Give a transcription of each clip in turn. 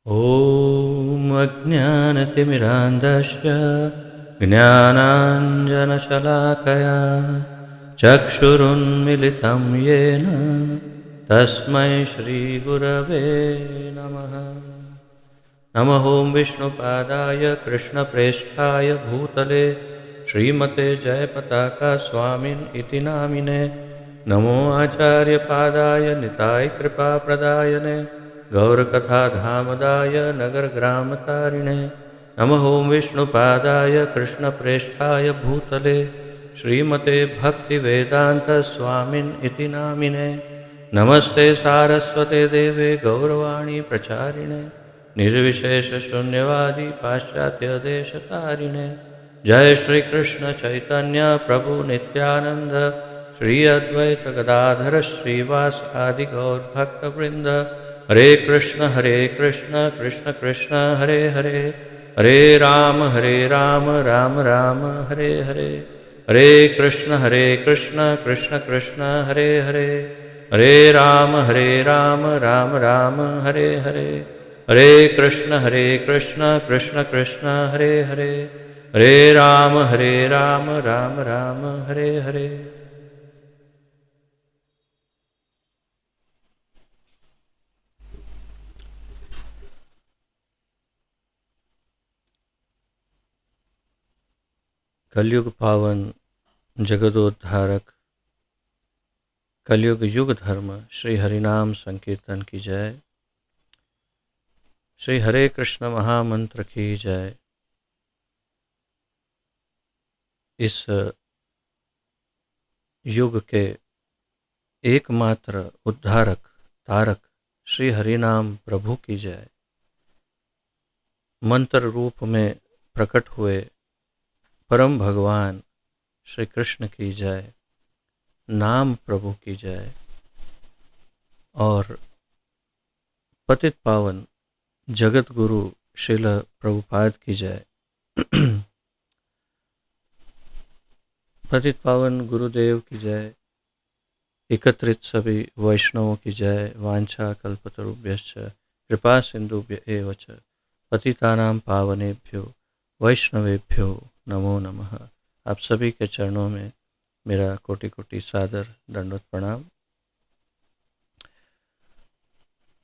ॐ अज्ञानतिमिरान्धस्य ज्ञानाञ्जनशलाकया चक्षुरुन्मिलितं येन तस्मै श्रीगुरवे नमः। नमः ॐ विष्णुपादाय कृष्णप्रेष्ठाय भूतले श्रीमते जयपताका स्वामिन् इति नामिने। नमो आचार्यपादाय निताय कृपाप्रदायने गौरकथाधामदाय नगरग्रामतारिणे। नमः ॐ विष्णुपादाय कृष्णप्रेष्ठाय भूतले श्रीमते भक्तिवेदान्तस्वामिन् इति नामिने। नमस्ते सारस्वते देवे गौरवाणी प्रचारिणे निर्विशेषशून्यवादी पाश्चात्यदेशतारिणे। जय श्री कृष्ण चैतन्य प्रभु नित्यानंद श्री अद्वैत गदाधर श्रीवास आदि गौर भक्तवृंद। हरे कृष्ण कृष्ण कृष्ण हरे हरे, हरे राम राम राम हरे हरे। हरे कृष्ण कृष्ण कृष्ण हरे हरे, हरे राम राम राम हरे हरे। हरे कृष्ण कृष्ण कृष्ण हरे हरे, हरे राम राम राम हरे हरे। कलयुग पावन जगदोद्धारक कलयुग युग धर्म श्री हरिनाम संकीर्तन की जय। श्री हरे कृष्ण महामंत्र की जय। इस युग के एकमात्र उद्धारक तारक श्री हरिनाम प्रभु की जय। मंत्र रूप में प्रकट हुए परम भगवान श्री कृष्ण की जय। नाम प्रभु की जय। और पतित पावन जगत गुरु श्रील प्रभुपाद की जय। पतित पावन गुरुदेव की जय। एकत्रित सभी वैष्णवों की जय। वांछा कल्पतरुभ्यश्च कृपा सिंधुभ्य एव च पतितानां पावनेभ्यो वैष्णवेभ्यो नमो नमः। आप सभी के चरणों में मेरा कोटि कोटि सादर दंडवत प्रणाम।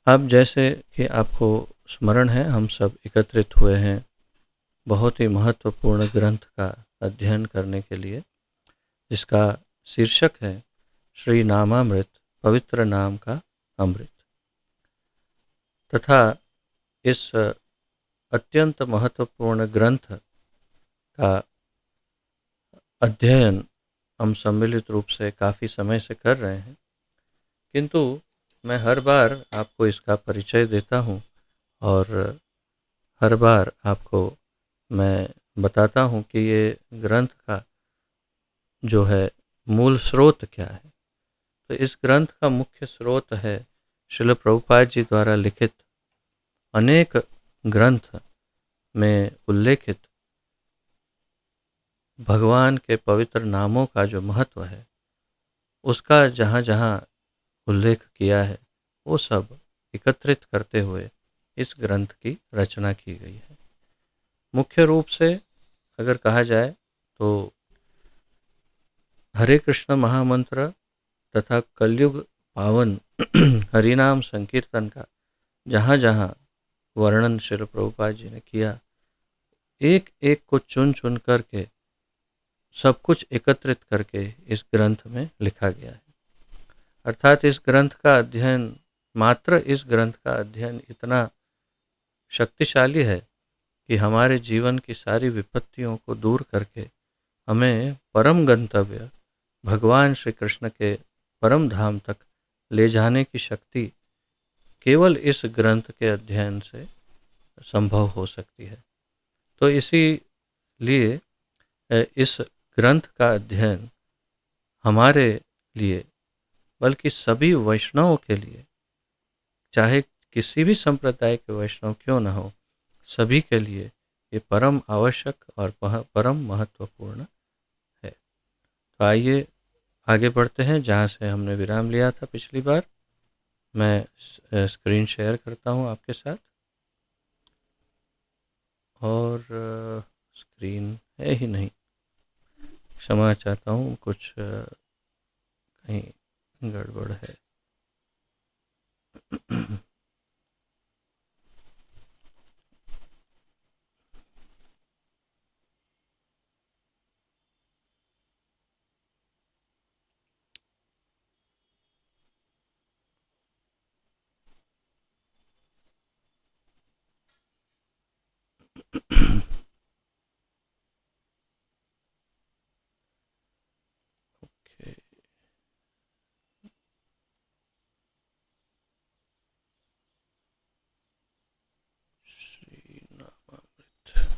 अब जैसे कि आपको स्मरण है, हम सब एकत्रित हुए हैं बहुत ही महत्वपूर्ण ग्रंथ का अध्ययन करने के लिए, जिसका शीर्षक है श्री नामामृत, पवित्र नाम का अमृत। तथा इस अत्यंत महत्वपूर्ण ग्रंथ का अध्ययन हम सम्मिलित रूप से काफ़ी समय से कर रहे हैं, किंतु मैं हर बार आपको इसका परिचय देता हूँ और हर बार आपको मैं बताता हूँ कि ये ग्रंथ का जो है मूल स्रोत क्या है। तो इस ग्रंथ का मुख्य स्रोत है श्रील प्रभुपाद जी द्वारा लिखित अनेक ग्रंथ में उल्लेखित भगवान के पवित्र नामों का जो महत्व है, उसका जहाँ जहाँ उल्लेख किया है, वो सब एकत्रित करते हुए इस ग्रंथ की रचना की गई है। मुख्य रूप से अगर कहा जाए तो हरे कृष्ण महामंत्र तथा कलयुग पावन हरिनाम संकीर्तन का जहाँ जहाँ वर्णन श्रील प्रभुपाद जी ने किया, एक एक को चुन चुन करके सब कुछ एकत्रित करके इस ग्रंथ में लिखा गया है। अर्थात इस ग्रंथ का अध्ययन, मात्र इस ग्रंथ का अध्ययन इतना शक्तिशाली है कि हमारे जीवन की सारी विपत्तियों को दूर करके हमें परम गंतव्य भगवान श्री कृष्ण के परम धाम तक ले जाने की शक्ति केवल इस ग्रंथ के अध्ययन से संभव हो सकती है। तो इसीलिए इस ग्रंथ का अध्ययन हमारे लिए, बल्कि सभी वैष्णवों के लिए, चाहे किसी भी संप्रदाय के वैष्णव क्यों न हो, सभी के लिए ये परम आवश्यक और परम महत्वपूर्ण है। तो आइए आगे बढ़ते हैं जहाँ से हमने विराम लिया था पिछली बार। मैं स्क्रीन शेयर करता हूँ आपके साथ। और स्क्रीन है ही नहीं। क्षमा चाहता हूँ, कुछ कहीं गड़बड़ है। ओके, श्री नामामृत।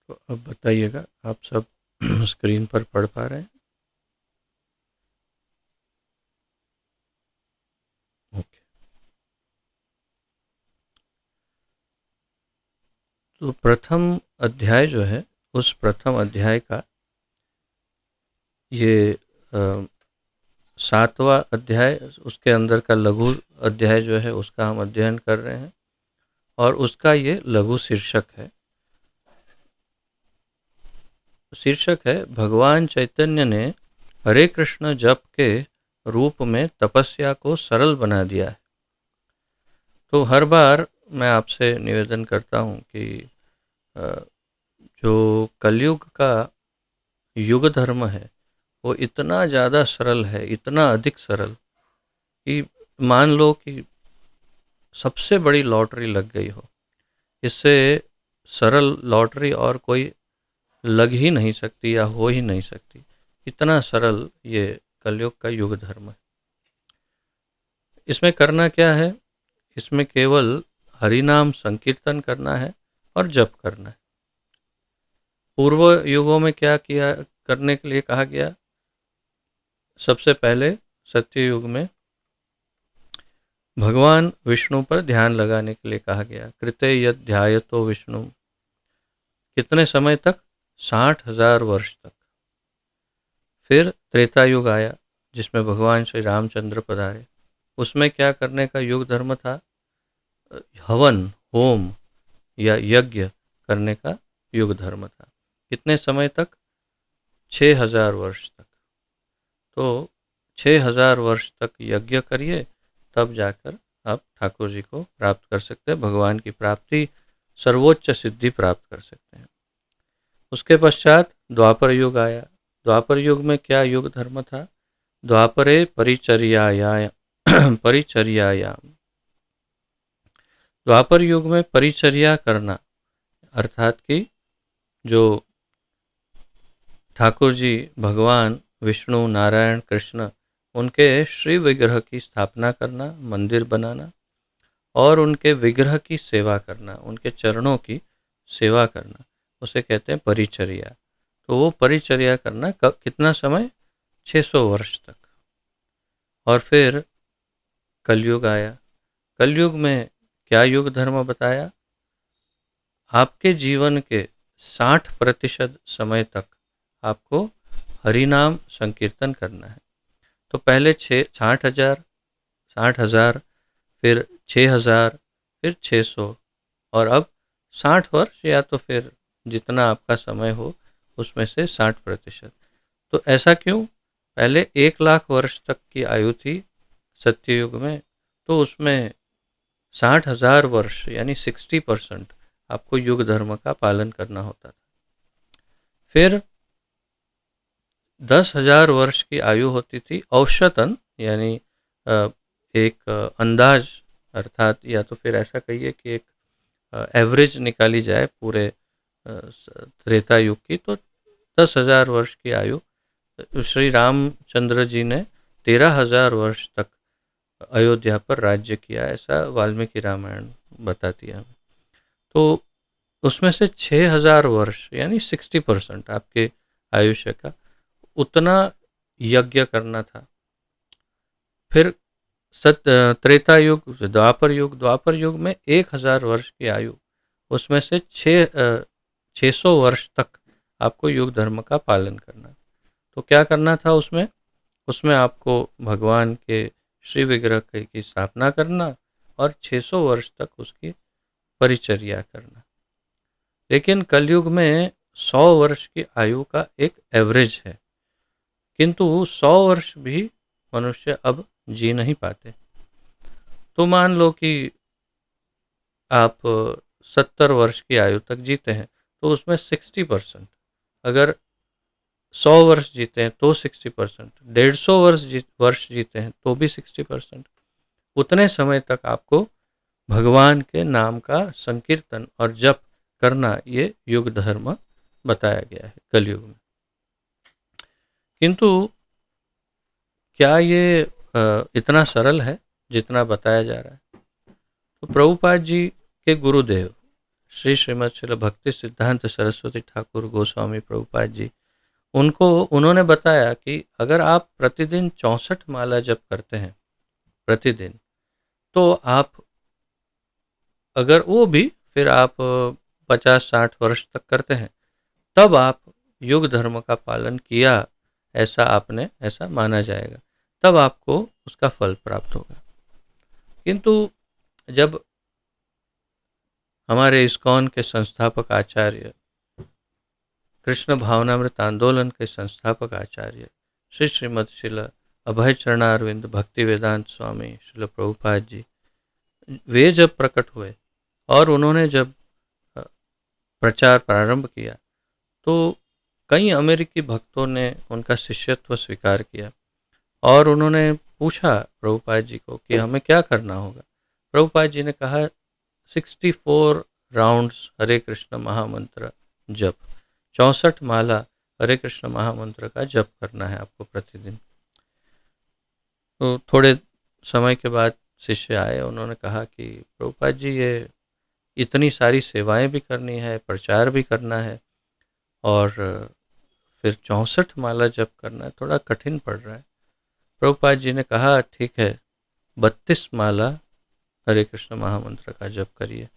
तो अब बताइएगा, आप सब स्क्रीन पर पढ़ पा रहे हैं? ओके। तो प्रथम अध्याय जो है, उस प्रथम अध्याय का ये सातवां अध्याय, उसके अंदर का लघु अध्याय जो है उसका हम अध्ययन कर रहे हैं, और उसका ये लघु शीर्षक है। शीर्षक है भगवान चैतन्य ने हरे कृष्ण जप के रूप में तपस्या को सरल बना दिया है। तो हर बार मैं आपसे निवेदन करता हूँ कि अ, जो कलयुग का युग धर्म है वो इतना ज़्यादा सरल है, इतना अधिक सरल कि मान लो कि सबसे बड़ी लॉटरी लग गई हो, इससे सरल लॉटरी और कोई लग ही नहीं सकती या हो ही नहीं सकती। इतना सरल ये कलयुग का युग धर्म है। इसमें करना क्या है? इसमें केवल हरिनाम संकीर्तन करना है और जप करना है। पूर्व युगों में क्या किया करने के लिए कहा गया? सबसे पहले सत्य युग में भगवान विष्णु पर ध्यान लगाने के लिए कहा गया। कृते यद ध्यायतो विष्णु, कितने समय तक? 60,000 वर्ष तक। फिर त्रेता युग आया जिसमें भगवान श्री रामचंद्र पधारे। उसमें क्या करने का युग धर्म था? हवन, होम या यज्ञ करने का युग धर्म था। कितने समय तक? 6,000 वर्ष तक। तो 6,000 वर्ष तक यज्ञ करिए, तब जाकर आप ठाकुर जी को प्राप्त कर सकते हैं, भगवान की प्राप्ति, सर्वोच्च सिद्धि प्राप्त कर सकते हैं। उसके पश्चात द्वापर युग आया। द्वापर युग में क्या युग धर्म था? द्वापरे परिचर्यायाम। द्वापर युग में परिचर्या करना, अर्थात कि जो ठाकुर जी भगवान विष्णु, नारायण, कृष्ण, उनके श्री विग्रह की स्थापना करना, मंदिर बनाना और उनके विग्रह की सेवा करना, उनके चरणों की सेवा करना, उसे कहते हैं परिचर्या। तो वो परिचर्या करना कितना समय? 600 वर्ष तक। और फिर कलयुग आया। कलयुग में क्या युग धर्म बताया? आपके जीवन के 60% समय तक आपको हरिनाम संकीर्तन करना है। तो पहले 60,000, फिर 6,000, फिर 600, और अब 60 वर्ष, या तो फिर जितना आपका समय हो उसमें से 60%। तो ऐसा क्यों? पहले 1,00,000 वर्ष तक की आयु थी सत्ययुग में, तो उसमें 60,000 वर्ष यानी 60% आपको युग धर्म का पालन करना होता था। फिर 10,000 वर्ष की आयु होती थी औसतन, यानी एक अंदाज, अर्थात या तो फिर ऐसा कहिए कि एक एवरेज निकाली जाए पूरे त्रेता युग की, तो 10,000 वर्ष की आयु श्री रामचंद्र जी ने 13,000 वर्ष तक अयोध्या पर राज्य किया, ऐसा वाल्मीकि रामायण बताती है हमें। तो उसमें से 6,000 वर्ष यानी 60% आपके आयुष्य का उतना यज्ञ करना था। फिर त्रेता युग, द्वापर युग में 1,000 वर्ष की आयु, उसमें से 600 वर्ष तक आपको युग धर्म का पालन करना। तो क्या करना था उसमें? उसमें आपको भगवान के श्री विग्रह की स्थापना करना और 600 वर्ष तक उसकी परिचर्या करना। लेकिन कलयुग में 100 वर्ष की आयु का एक एवरेज है, किंतु 100 वर्ष भी मनुष्य अब जी नहीं पाते। तो मान लो कि आप 70 वर्ष की आयु तक जीते हैं, तो उसमें 60%, अगर 100 वर्ष जीते हैं तो 60%, 150 वर्ष जीते हैं तो भी 60%। उतने समय तक आपको भगवान के नाम का संकीर्तन और जप करना, ये युग धर्म बताया गया है कलयुग में। किंतु क्या ये इतना सरल है जितना बताया जा रहा है? तो प्रभुपाद जी के गुरुदेव श्री श्रीमद श्रील भक्ति सिद्धांत सरस्वती ठाकुर गोस्वामी प्रभुपाद जी, उन्होंने बताया कि अगर आप प्रतिदिन 64 माला जप करते हैं प्रतिदिन, तो आप, अगर वो भी फिर आप 50-60 वर्ष तक करते हैं, तब आप युग धर्म का पालन किया, ऐसा माना जाएगा, तब आपको उसका फल प्राप्त होगा। किंतु जब हमारे इस्कॉन के संस्थापक आचार्य, कृष्ण भावनामृत आंदोलन के संस्थापक आचार्य श्री श्रीमद श्रील अभय चरणारविंद भक्ति वेदांत स्वामी श्रील प्रभुपाद जी, वे जब प्रकट हुए और उन्होंने जब प्रचार प्रारंभ किया, तो कई अमेरिकी भक्तों ने उनका शिष्यत्व स्वीकार किया और उन्होंने पूछा प्रभुपाद जी को कि हमें क्या करना होगा। प्रभुपाद जी ने कहा 64 राउंड्स हरे कृष्ण महामंत्र जप, 64 माला हरे कृष्ण महामंत्र का जप करना है आपको प्रतिदिन। तो थोड़े समय के बाद शिष्य आए, उन्होंने कहा कि प्रभुपाद जी, ये इतनी सारी सेवाएं भी करनी है, प्रचार भी करना है, और फिर 64 माला जप करना है, थोड़ा कठिन पड़ रहा है। प्रभुपाद जी ने कहा ठीक है, 32 माला हरे कृष्ण महामंत्र का जप करिए।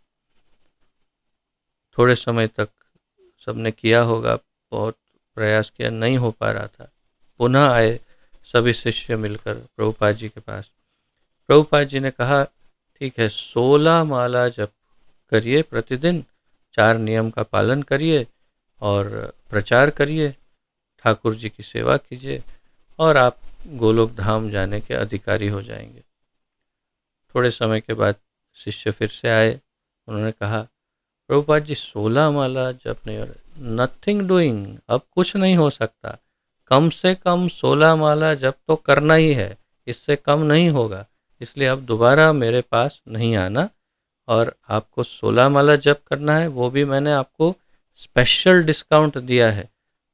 थोड़े समय तक सबने किया होगा, बहुत प्रयास किया, नहीं हो पा रहा था। पुनः आए सभी शिष्य मिलकर प्रभुपाद जी के पास। प्रभुपाद जी ने कहा ठीक है, 16 माला जप करिए प्रतिदिन, 4 नियम का पालन करिए और प्रचार करिए, ठाकुर जी की सेवा कीजिए, और आप गोलोक धाम जाने के अधिकारी हो जाएंगे। थोड़े समय के बाद शिष्य फिर से आए, उन्होंने कहा प्रभुपाद जी 16 माला जप नहीं हो रहा, नथिंग डूइंग, अब कुछ नहीं हो सकता, कम से कम 16 माला जप तो करना ही है, इससे कम नहीं होगा, इसलिए अब दोबारा मेरे पास नहीं आना, और आपको 16 माला जप करना है, वो भी मैंने आपको स्पेशल डिस्काउंट दिया है,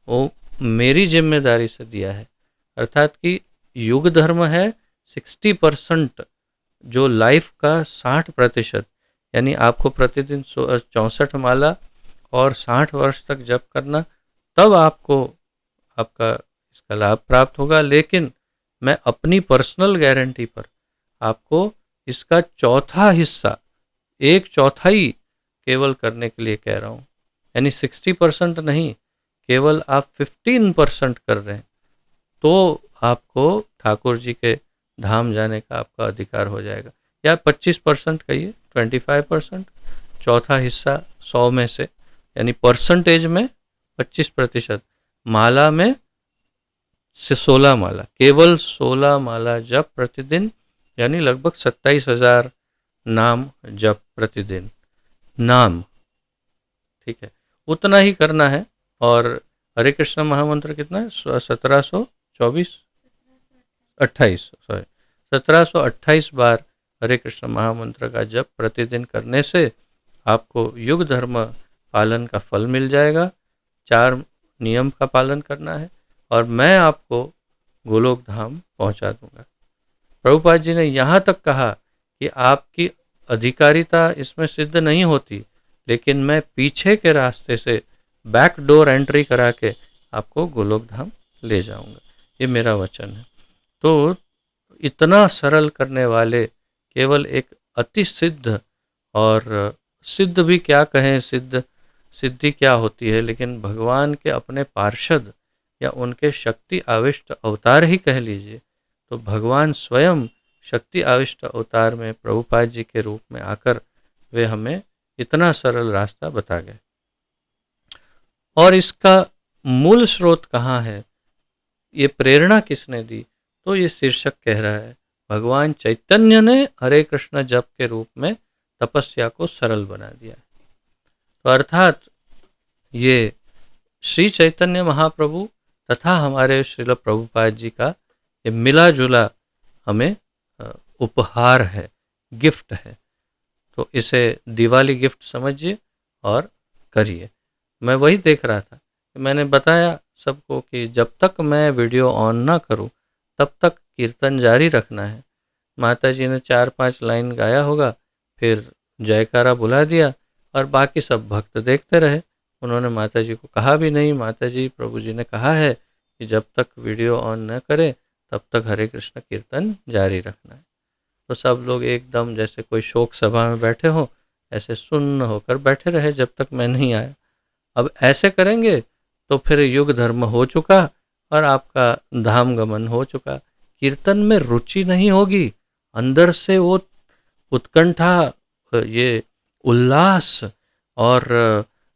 वो मेरी जिम्मेदारी से दिया है। अर्थात कि युग धर्म है 60%, जो लाइफ का 60%, यानी आपको प्रतिदिन 64 माला और 60 वर्ष तक जप करना, तब आपको आपका इसका लाभ प्राप्त होगा। लेकिन मैं अपनी पर्सनल गारंटी पर आपको इसका चौथा हिस्सा, 1/4 केवल करने के लिए कह रहा हूँ, यानी 60% नहीं, केवल आप 15% कर रहे हैं, तो आपको ठाकुर जी के धाम जाने का आपका अधिकार हो जाएगा। या 25% कहिए, 25%, चौथा हिस्सा 100 में से, यानी परसेंटेज में 25%, माला में से 16 माला, केवल 16 माला जप प्रतिदिन, यानी लगभग 27,000 नाम जप प्रतिदिन, नाम, ठीक है, उतना ही करना है। और हरे कृष्ण महामंत्र कितना है? 1728 बार हरे कृष्ण महामंत्र का जप प्रतिदिन करने से आपको युग धर्म पालन का फल मिल जाएगा, 4 नियम का पालन करना है और मैं आपको गोलोक धाम पहुंचा दूंगा। प्रभुपाद जी ने यहाँ तक कहा कि आपकी अधिकारिता इसमें सिद्ध नहीं होती, लेकिन मैं पीछे के रास्ते से बैक डोर एंट्री करा के आपको गोलोक धाम ले जाऊंगा, ये मेरा वचन है। तो इतना सरल करने वाले केवल एक अति सिद्ध, और सिद्ध भी क्या कहें, सिद्धि क्या होती है, लेकिन भगवान के अपने पार्षद या उनके शक्ति आविष्ट अवतार ही कह लीजिए, तो भगवान स्वयं शक्ति आविष्ट अवतार में प्रभुपाद जी के रूप में आकर वे हमें इतना सरल रास्ता बता गए। और इसका मूल स्रोत कहाँ है, ये प्रेरणा किसने दी, तो ये शीर्षक कह रहा है भगवान चैतन्य ने हरे कृष्ण जप के रूप में तपस्या को सरल बना दिया। तो अर्थात ये श्री चैतन्य महाप्रभु तथा हमारे श्रील प्रभुपाद जी का ये मिला जुला हमें उपहार है, गिफ्ट है। तो इसे दिवाली गिफ्ट समझिए और करिए। मैं वही देख रहा था कि मैंने बताया सबको कि जब तक मैं वीडियो ऑन ना करूं तब तक कीर्तन जारी रखना है। माता जी ने 4-5 लाइन गाया होगा, फिर जयकारा बुला दिया और बाकी सब भक्त देखते रहे। उन्होंने माता जी को कहा भी नहीं, माता जी प्रभु जी ने कहा है कि जब तक वीडियो ऑन न करें तब तक हरे कृष्ण कीर्तन जारी रखना है। तो सब लोग एकदम जैसे कोई शोक सभा में बैठे हो ऐसे सुन्न होकर बैठे रहे जब तक मैं नहीं आया। अब ऐसे करेंगे तो फिर युग धर्म हो चुका और आपका धाम गमन हो चुका। कीर्तन में रुचि नहीं होगी, अंदर से वो उत्कंठा, ये उल्लास और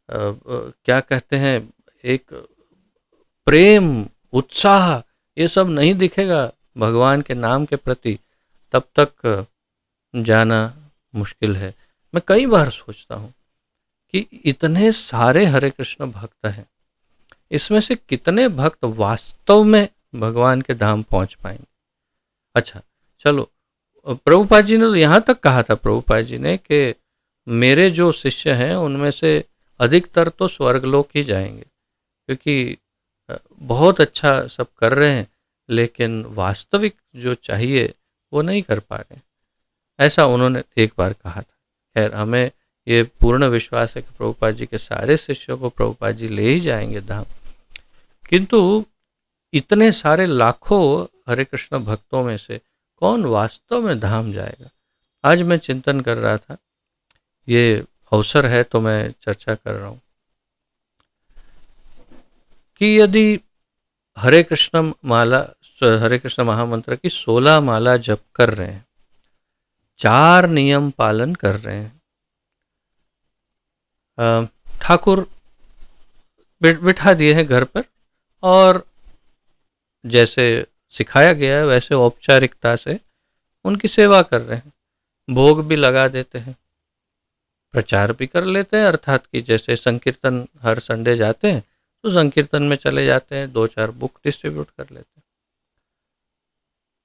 क्या कहते हैं, एक प्रेम, उत्साह, ये सब नहीं दिखेगा भगवान के नाम के प्रति, तब तक जाना मुश्किल है। मैं कई बार सोचता हूँ कि इतने सारे हरे कृष्ण भक्त हैं, इसमें से कितने भक्त वास्तव में भगवान के धाम पहुंच पाएंगे। अच्छा चलो, प्रभुपाद जी ने तो यहाँ तक कहा था, प्रभुपाद जी ने कि मेरे जो शिष्य हैं उनमें से अधिकतर तो स्वर्गलोक ही जाएंगे, क्योंकि बहुत अच्छा सब कर रहे हैं लेकिन वास्तविक जो चाहिए वो नहीं कर पा रहे हैं, ऐसा उन्होंने एक बार कहा था। खैर, हमें ये पूर्ण विश्वास है कि प्रभुपाद जी के सारे शिष्यों को प्रभुपाद जी ले ही जाएंगे धाम। किंतु इतने सारे लाखों हरे कृष्ण भक्तों में से कौन वास्तव में धाम जाएगा? आज मैं चिंतन कर रहा था, ये अवसर है तो मैं चर्चा कर रहा हूँ कि यदि हरे कृष्ण महामंत्र की 16 माला जप कर रहे हैं, 4 नियम पालन कर रहे हैं, ठाकुर बिठा दिए हैं घर पर और जैसे सिखाया गया है वैसे औपचारिकता से उनकी सेवा कर रहे हैं, भोग भी लगा देते हैं, प्रचार भी कर लेते हैं, अर्थात कि जैसे संकीर्तन हर संडे जाते हैं तो संकीर्तन में चले जाते हैं, 2-4 बुक डिस्ट्रीब्यूट कर लेते हैं।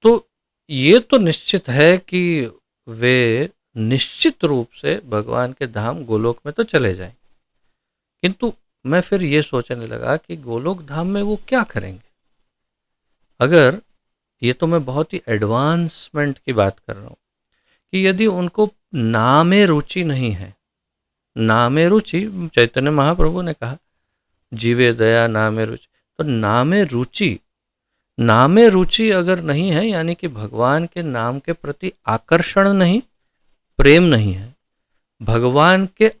तो ये तो निश्चित है कि वे निश्चित रूप से भगवान के धाम गोलोक में तो चले जाएं, किंतु मैं फिर ये सोचने लगा कि गोलोक धाम में वो क्या करेंगे। अगर ये तो मैं बहुत ही एडवांसमेंट की बात कर रहा हूँ कि यदि उनको नामे रुचि नहीं है, नामे रुचि चैतन्य महाप्रभु ने कहा जीवे दया नामे रुचि, तो नामे रुचि अगर नहीं है, यानी कि भगवान के नाम के प्रति आकर्षण नहीं, प्रेम नहीं है, भगवान के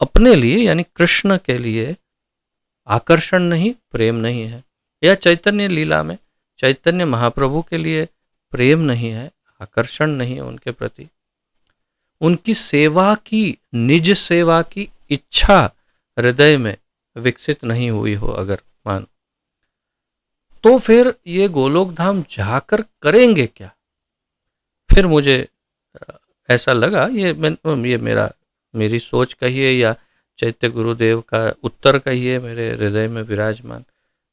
अपने लिए यानी कृष्ण के लिए आकर्षण नहीं, प्रेम नहीं है, या चैतन्य लीला में चैतन्य महाप्रभु के लिए प्रेम नहीं है, आकर्षण नहीं है उनके प्रति, उनकी सेवा की, निज सेवा की इच्छा हृदय में विकसित नहीं हुई हो अगर मान, तो फिर ये गोलोक धाम जाकर करेंगे क्या? फिर मुझे ऐसा लगा, ये मेरी सोच कहिए या चैत्य गुरुदेव का उत्तर कहिए मेरे हृदय में विराजमान,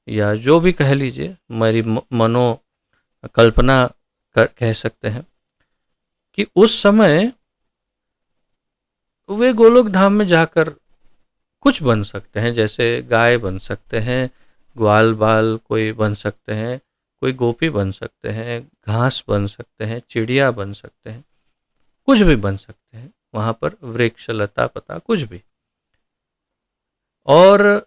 या जो भी कह लीजिए, मेरी मनो कल्पना कह सकते हैं कि उस समय वे गोलोक धाम में जाकर कुछ बन सकते हैं, जैसे गाय बन सकते हैं, ग्वाल बाल कोई बन सकते हैं, कोई गोपी बन सकते हैं, घास बन सकते हैं, चिड़िया बन सकते हैं, कुछ भी बन सकते हैं वहाँ पर, वृक्ष लता पता कुछ भी। और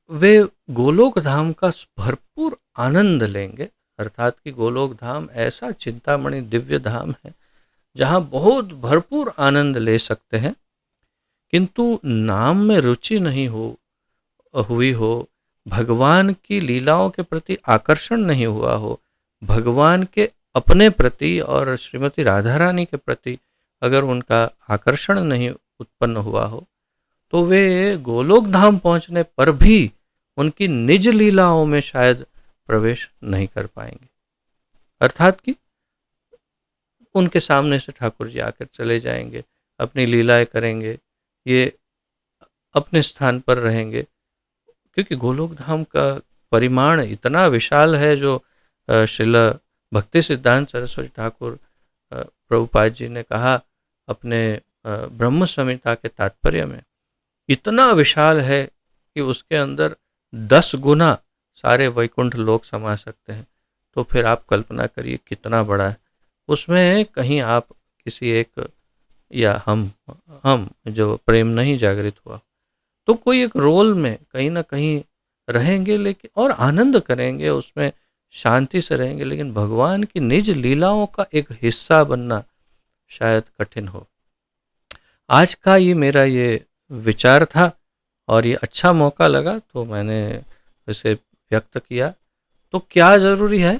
वे गोलोक धाम का भरपूर आनंद लेंगे। अर्थात कि गोलोक धाम ऐसा चिंतामणि दिव्य धाम है जहाँ बहुत भरपूर आनंद ले सकते हैं, किंतु नाम में रुचि नहीं हुई हो, भगवान की लीलाओं के प्रति आकर्षण नहीं हुआ हो, भगवान के अपने प्रति और श्रीमती राधा रानी के प्रति अगर उनका आकर्षण नहीं उत्पन्न हुआ हो, तो वे गोलोक धाम पहुंचने पर भी उनकी निज लीलाओं में शायद प्रवेश नहीं कर पाएंगे। अर्थात कि उनके सामने से ठाकुर जी आकर चले जाएंगे, अपनी लीलाएं करेंगे, ये अपने स्थान पर रहेंगे, क्योंकि गोलोक धाम का परिमाण इतना विशाल है, जो श्रील भक्ति सिद्धांत सरस्वती ठाकुर प्रभुपाद जी ने कहा अपने ब्रह्म संहिता के तात्पर्य में, इतना विशाल है कि उसके अंदर 10 गुना सारे वैकुंठ लोक समा सकते हैं। तो फिर आप कल्पना करिए कितना बड़ा है। उसमें कहीं आप किसी एक या हम जो प्रेम नहीं जागृत हुआ, तो कोई एक रोल में कहीं ना कहीं रहेंगे, लेकिन और आनंद करेंगे, उसमें शांति से रहेंगे, लेकिन भगवान की निज लीलाओं का एक हिस्सा बनना शायद कठिन हो। आज का ये मेरा ये विचार था और ये अच्छा मौका लगा तो मैंने इसे व्यक्त किया। तो क्या ज़रूरी है,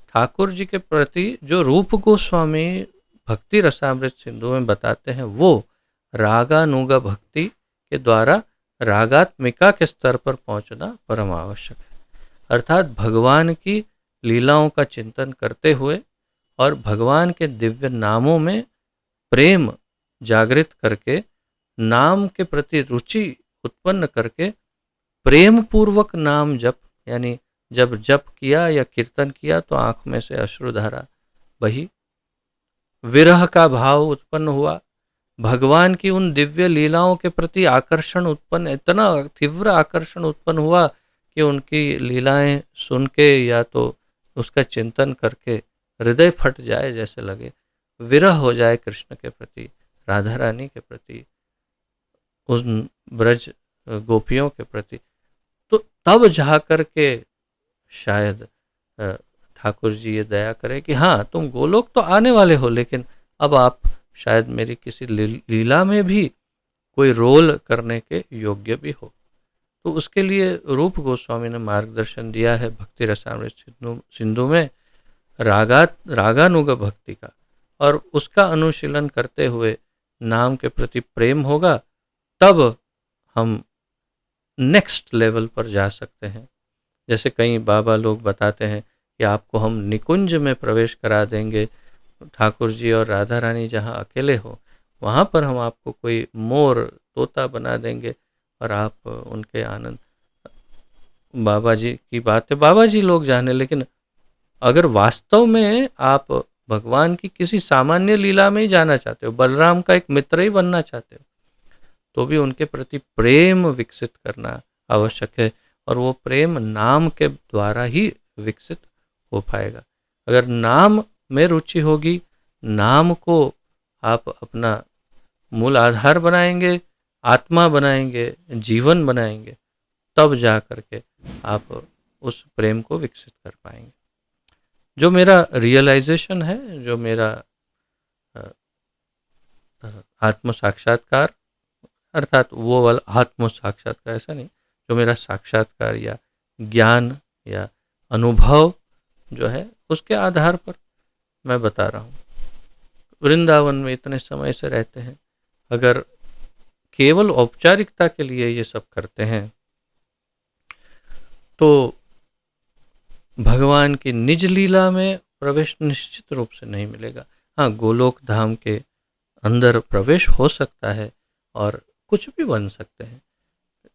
ठाकुर जी के प्रति जो रूप गोस्वामी भक्ति रसामृत सिंधु में बताते हैं, वो रागानुगा भक्ति के द्वारा रागात्मिका के स्तर पर पहुंचना परम आवश्यक है। अर्थात भगवान की लीलाओं का चिंतन करते हुए और भगवान के दिव्य नामों में प्रेम जागृत करके, नाम के प्रति रुचि उत्पन्न करके, प्रेम पूर्वक नाम जप, यानी जब जप किया या कीर्तन किया तो आंख में से अश्रुधारा बही, विरह का भाव उत्पन्न हुआ, भगवान की उन दिव्य लीलाओं के प्रति आकर्षण उत्पन्न, इतना तीव्र आकर्षण उत्पन्न हुआ कि उनकी लीलाएं सुन के या तो उसका चिंतन करके हृदय फट जाए, जैसे लगे विरह हो जाए कृष्ण के प्रति, राधा रानी के प्रति, उन ब्रज गोपियों के प्रति। तो तब जा कर के शायद ठाकुर जी ये दया करे कि हाँ, तुम गोलोक तो आने वाले हो, लेकिन अब आप शायद मेरी किसी लीला में भी कोई रोल करने के योग्य भी हो। तो उसके लिए रूप गोस्वामी ने मार्गदर्शन दिया है भक्ति रसामृत सिंधु में रागानुग भक्ति का, और उसका अनुशीलन करते हुए नाम के प्रति प्रेम होगा, तब हम नेक्स्ट लेवल पर जा सकते हैं। जैसे कई बाबा लोग बताते हैं कि आपको हम निकुंज में प्रवेश करा देंगे, ठाकुर जी और राधा रानी जहाँ अकेले हो वहाँ पर हम आपको कोई मोर तोता बना देंगे और आप उनके आनंद। बाबा जी की बातें बाबा जी लोग जाने, लेकिन अगर वास्तव में आप भगवान की किसी सामान्य लीला में ही जाना चाहते हो, बलराम का एक मित्र ही बनना चाहते हो, तो भी उनके प्रति प्रेम विकसित करना आवश्यक है, और वो प्रेम नाम के द्वारा ही विकसित हो पाएगा। अगर नाम में रुचि होगी, नाम को आप अपना मूल आधार बनाएंगे, आत्मा बनाएंगे, जीवन बनाएंगे, तब जा करके आप उस प्रेम को विकसित कर पाएंगे। जो मेरा रियलाइजेशन है, जो मेरा आत्म साक्षात्कार, अर्थात वो वाला आत्म साक्षात्कार ऐसा नहीं, जो मेरा साक्षात्कार या ज्ञान या अनुभव जो है, उसके आधार पर मैं बता रहा हूँ। वृंदावन में इतने समय से रहते हैं, अगर केवल औपचारिकता के लिए ये सब करते हैं तो भगवान की निज लीला में प्रवेश निश्चित रूप से नहीं मिलेगा। हाँ, गोलोक धाम के अंदर प्रवेश हो सकता है और कुछ भी बन सकते हैं,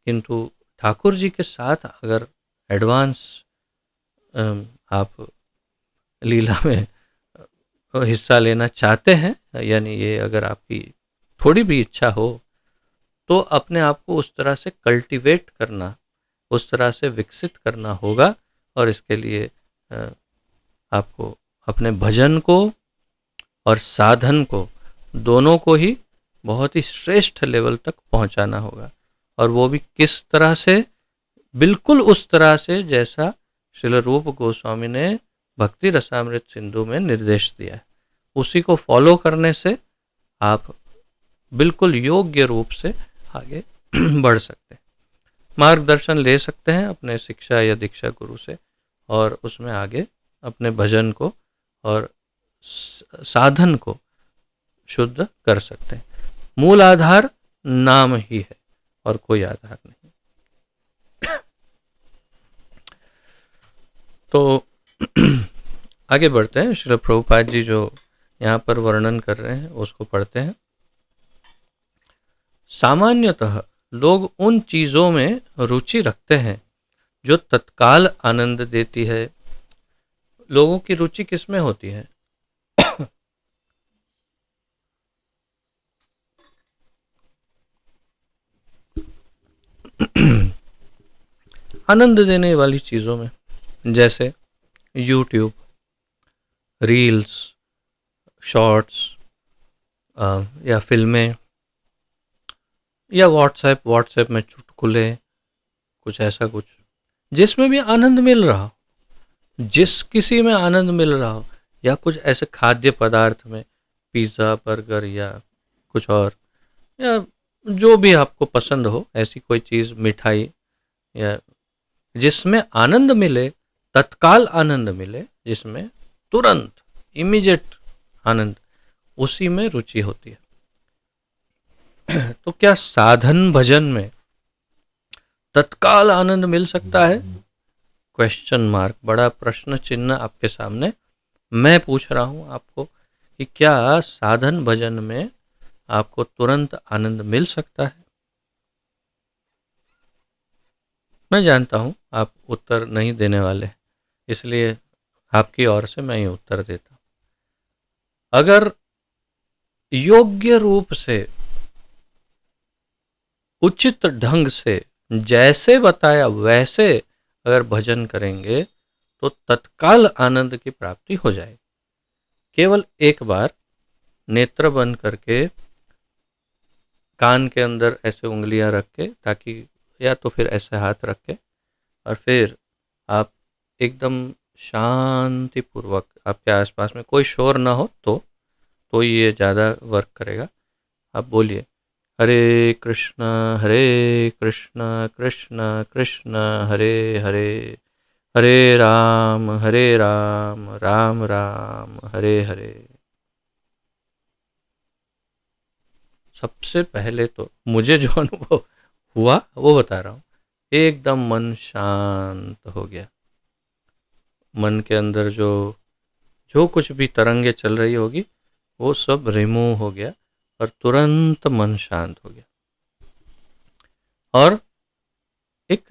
किंतु ठाकुर जी के साथ अगर एडवांस आप लीला में हिस्सा लेना चाहते हैं, यानी ये अगर आपकी थोड़ी भी इच्छा हो, तो अपने आप को उस तरह से कल्टीवेट करना, उस तरह से विकसित करना होगा। और इसके लिए आपको अपने भजन को और साधन को, दोनों को ही बहुत ही श्रेष्ठ लेवल तक पहुंचाना होगा। और वो भी किस तरह से? बिल्कुल उस तरह से जैसा श्रील रूप गोस्वामी ने भक्ति रसामृत सिंधु में निर्देश दिया है। उसी को फॉलो करने से आप बिल्कुल योग्य रूप से आगे बढ़ सकते हैं, मार्गदर्शन ले सकते हैं अपने शिक्षा या दीक्षा गुरु से, और उसमें आगे अपने भजन को और साधन को शुद्ध कर सकते हैं। मूल आधार नाम ही है और कोई आधार नहीं। तो आगे बढ़ते हैं। श्रील प्रभुपाद जी जो यहाँ पर वर्णन कर रहे हैं उसको पढ़ते हैं। सामान्यतः लोग उन चीज़ों में रुचि रखते हैं जो तत्काल आनंद देती है। लोगों की रुचि किस में होती है? आनंद देने वाली चीज़ों में, जैसे यूट्यूब, रील्स, शॉर्ट्स, या फिल्में, या व्हाट्सएप में चुटकुले, कुछ ऐसा कुछ जिसमें भी आनंद मिल रहा हो, जिस किसी में आनंद मिल रहा हो, या कुछ ऐसे खाद्य पदार्थ में, पिज़्ज़ा, बर्गर या कुछ और, या जो भी आपको पसंद हो ऐसी कोई चीज़, मिठाई, या जिसमें आनंद मिले, तत्काल आनंद मिले, जिसमें तुरंत इमीडिएट आनंद, उसी में रुचि होती है। तो क्या साधन भजन में तत्काल आनंद मिल सकता है? क्वेश्चन मार्क, बड़ा प्रश्न चिन्ह आपके सामने मैं पूछ रहा हूं आपको कि क्या साधन भजन में आपको तुरंत आनंद मिल सकता है? मैं जानता हूं आप उत्तर नहीं देने वाले, इसलिए आपकी ओर से मैं ये उत्तर देता हूं। अगर योग्य रूप से, उचित ढंग से, जैसे बताया वैसे अगर भजन करेंगे तो तत्काल आनंद की प्राप्ति हो जाएगी। केवल एक बार नेत्र बंद करके, कान के अंदर ऐसे उंगलियां रख के, ताकि, या तो फिर ऐसे हाथ रख के, और फिर आप एकदम शांतिपूर्वक, आपके आसपास में कोई शोर ना हो तो ये ज़्यादा वर्क करेगा। आप बोलिए, हरे कृष्ण कृष्ण कृष्ण हरे हरे, हरे राम राम राम हरे हरे। सबसे पहले तो मुझे जो अनुभव हुआ वो बता रहा हूँ। एकदम मन शांत हो गया। मन के अंदर जो कुछ भी तरंगे चल रही होगी वो सब रिमूव हो गया और तुरंत मन शांत हो गया। और एक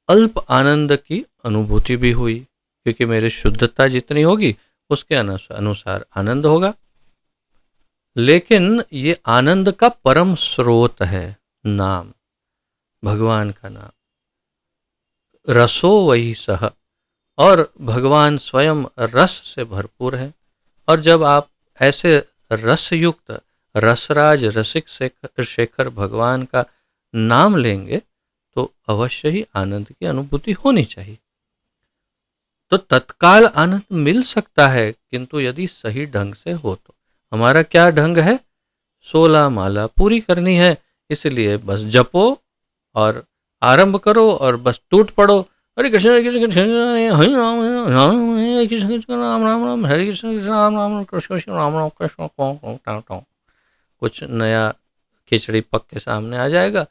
अल्प आनंद की अनुभूति भी हुई, क्योंकि मेरी शुद्धता जितनी होगी उसके अनुसार आनंद होगा। लेकिन ये आनंद का परम स्रोत है नाम, भगवान का नाम। रसो वही सह, और भगवान स्वयं रस से भरपूर है। और जब आप ऐसे रसयुक्त, रसराज, रसिक शेखर भगवान का नाम लेंगे तो अवश्य ही आनंद की अनुभूति होनी चाहिए। तो तत्काल आनंद मिल सकता है, किंतु यदि सही ढंग से हो तो। हमारा क्या ढंग है? 16 माला पूरी करनी है, इसलिए बस जपो और आरंभ करो और बस टूट पड़ो। हरे कृष्ण हरे कृष्ण राम राम राम, हरे कृष्ण राम राम कृष्ण राम राम कृष्ण। कुछ नया खिचड़ी पक के सामने आ जाएगा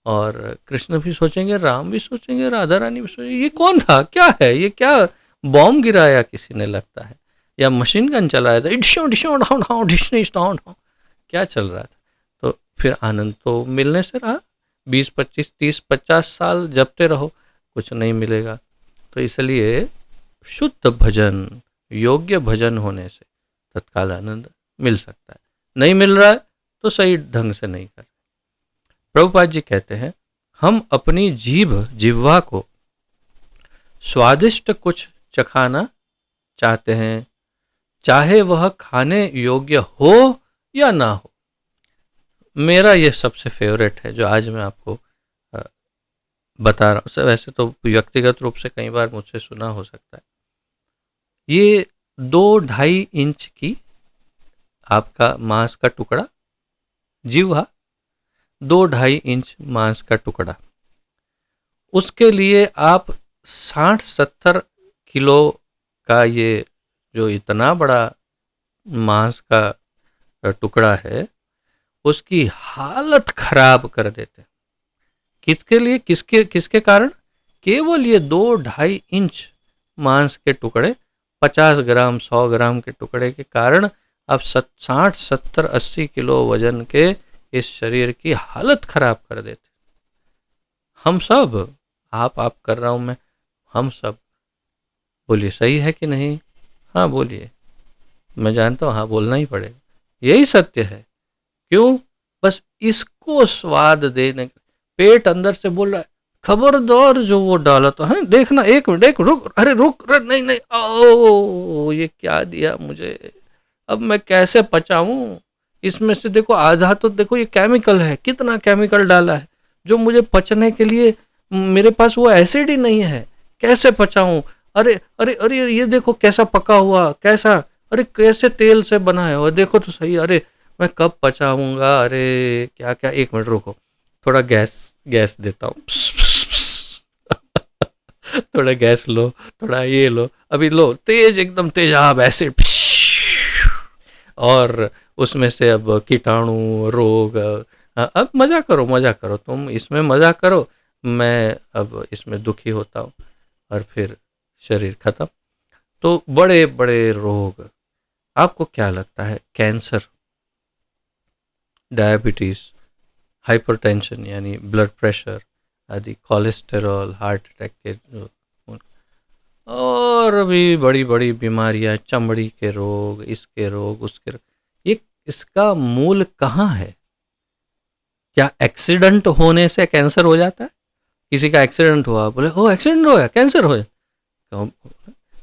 और कृष्ण भी सोचेंगे, राम भी सोचेंगे, राधा रानी भी सोचेंगे, ये कौन था, क्या है ये, क्या बॉम्ब गिराया किसी ने लगता है, या मशीन गन चलाया था, क्या चल रहा था। तो फिर आनंद तो मिलने से रहा, 20 25 30 50 साल जपते रहो, कुछ नहीं मिलेगा। तो इसलिए शुद्ध भजन, योग्य भजन होने से तत्काल आनंद मिल सकता है। नहीं मिल रहा है तो सही ढंग से नहीं कर। प्रभुपाद जी कहते हैं, हम अपनी जिह्वा को स्वादिष्ट कुछ चखाना चाहते हैं, चाहे वह खाने योग्य हो या ना हो। मेरा ये सबसे फेवरेट है जो आज मैं आपको अ, बता रहा हूँ। वैसे तो व्यक्तिगत रूप से कई बार मुझसे सुना हो सकता है। ये 2-2.5 इंच की आपका मांस का टुकड़ा, जीवा 2-2.5 इंच मांस का टुकड़ा, उसके लिए आप 60-70 किलो का ये जो इतना बड़ा मांस का टुकड़ा है, उसकी हालत खराब कर देते। किसके लिए, किसके किसके कारण? केवल ये 2-2.5 इंच मांस के टुकड़े, 50 ग्राम 100 ग्राम के टुकड़े के कारण आप 60-70-80 किलो वजन के इस शरीर की हालत खराब कर देते। हम सब, आप कर रहा हूं मैं, हम सब, बोलिए सही है कि नहीं? हाँ बोलिए। मैं जानता हूँ हाँ बोलना ही पड़ेगा, यही सत्य है। क्यों? बस इसको स्वाद देने, पेट अंदर से बोल रहा है खबरदार जो वो डाला तो है, देखना, एक मिनट, एक रुक, अरे रुक, अरे नहीं नहीं, ओ ये क्या दिया मुझे, अब मैं कैसे पचाऊं? इसमें से देखो आधा तो देखो ये केमिकल है, कितना केमिकल डाला है, जो मुझे पचने के लिए मेरे पास वो एसिड ही नहीं है, कैसे पचाऊं? अरे अरे अरे ये देखो कैसा पका हुआ, कैसा, अरे कैसे तेल से बना है, और देखो तो सही, अरे मैं कब पचाऊंगा, अरे क्या क्या, एक मिनट रुको, थोड़ा गैस गैस देता हूँ। थोड़ा गैस लो, थोड़ा ये लो, अभी लो, तेज, एकदम तेज आग, एसिड, और उसमें से अब कीटाणु रोग, अब मजा करो, मजा करो, तुम इसमें मजा करो, मैं अब इसमें दुखी होता हूँ, और फिर शरीर खत्म। तो बड़े बड़े रोग, आपको क्या लगता है? कैंसर, डायबिटीज, हाइपरटेंशन यानी ब्लड प्रेशर आदि, कोलेस्टेरॉल, हार्ट अटैक के और भी बड़ी बड़ी बीमारियां, चमड़ी के रोग, इसके रोग, उसके रोग, ये इसका मूल कहाँ है? क्या एक्सीडेंट होने से कैंसर हो जाता है? किसी का एक्सीडेंट हुआ, बोले ओ एक्सीडेंट हो गया कैंसर हो गया,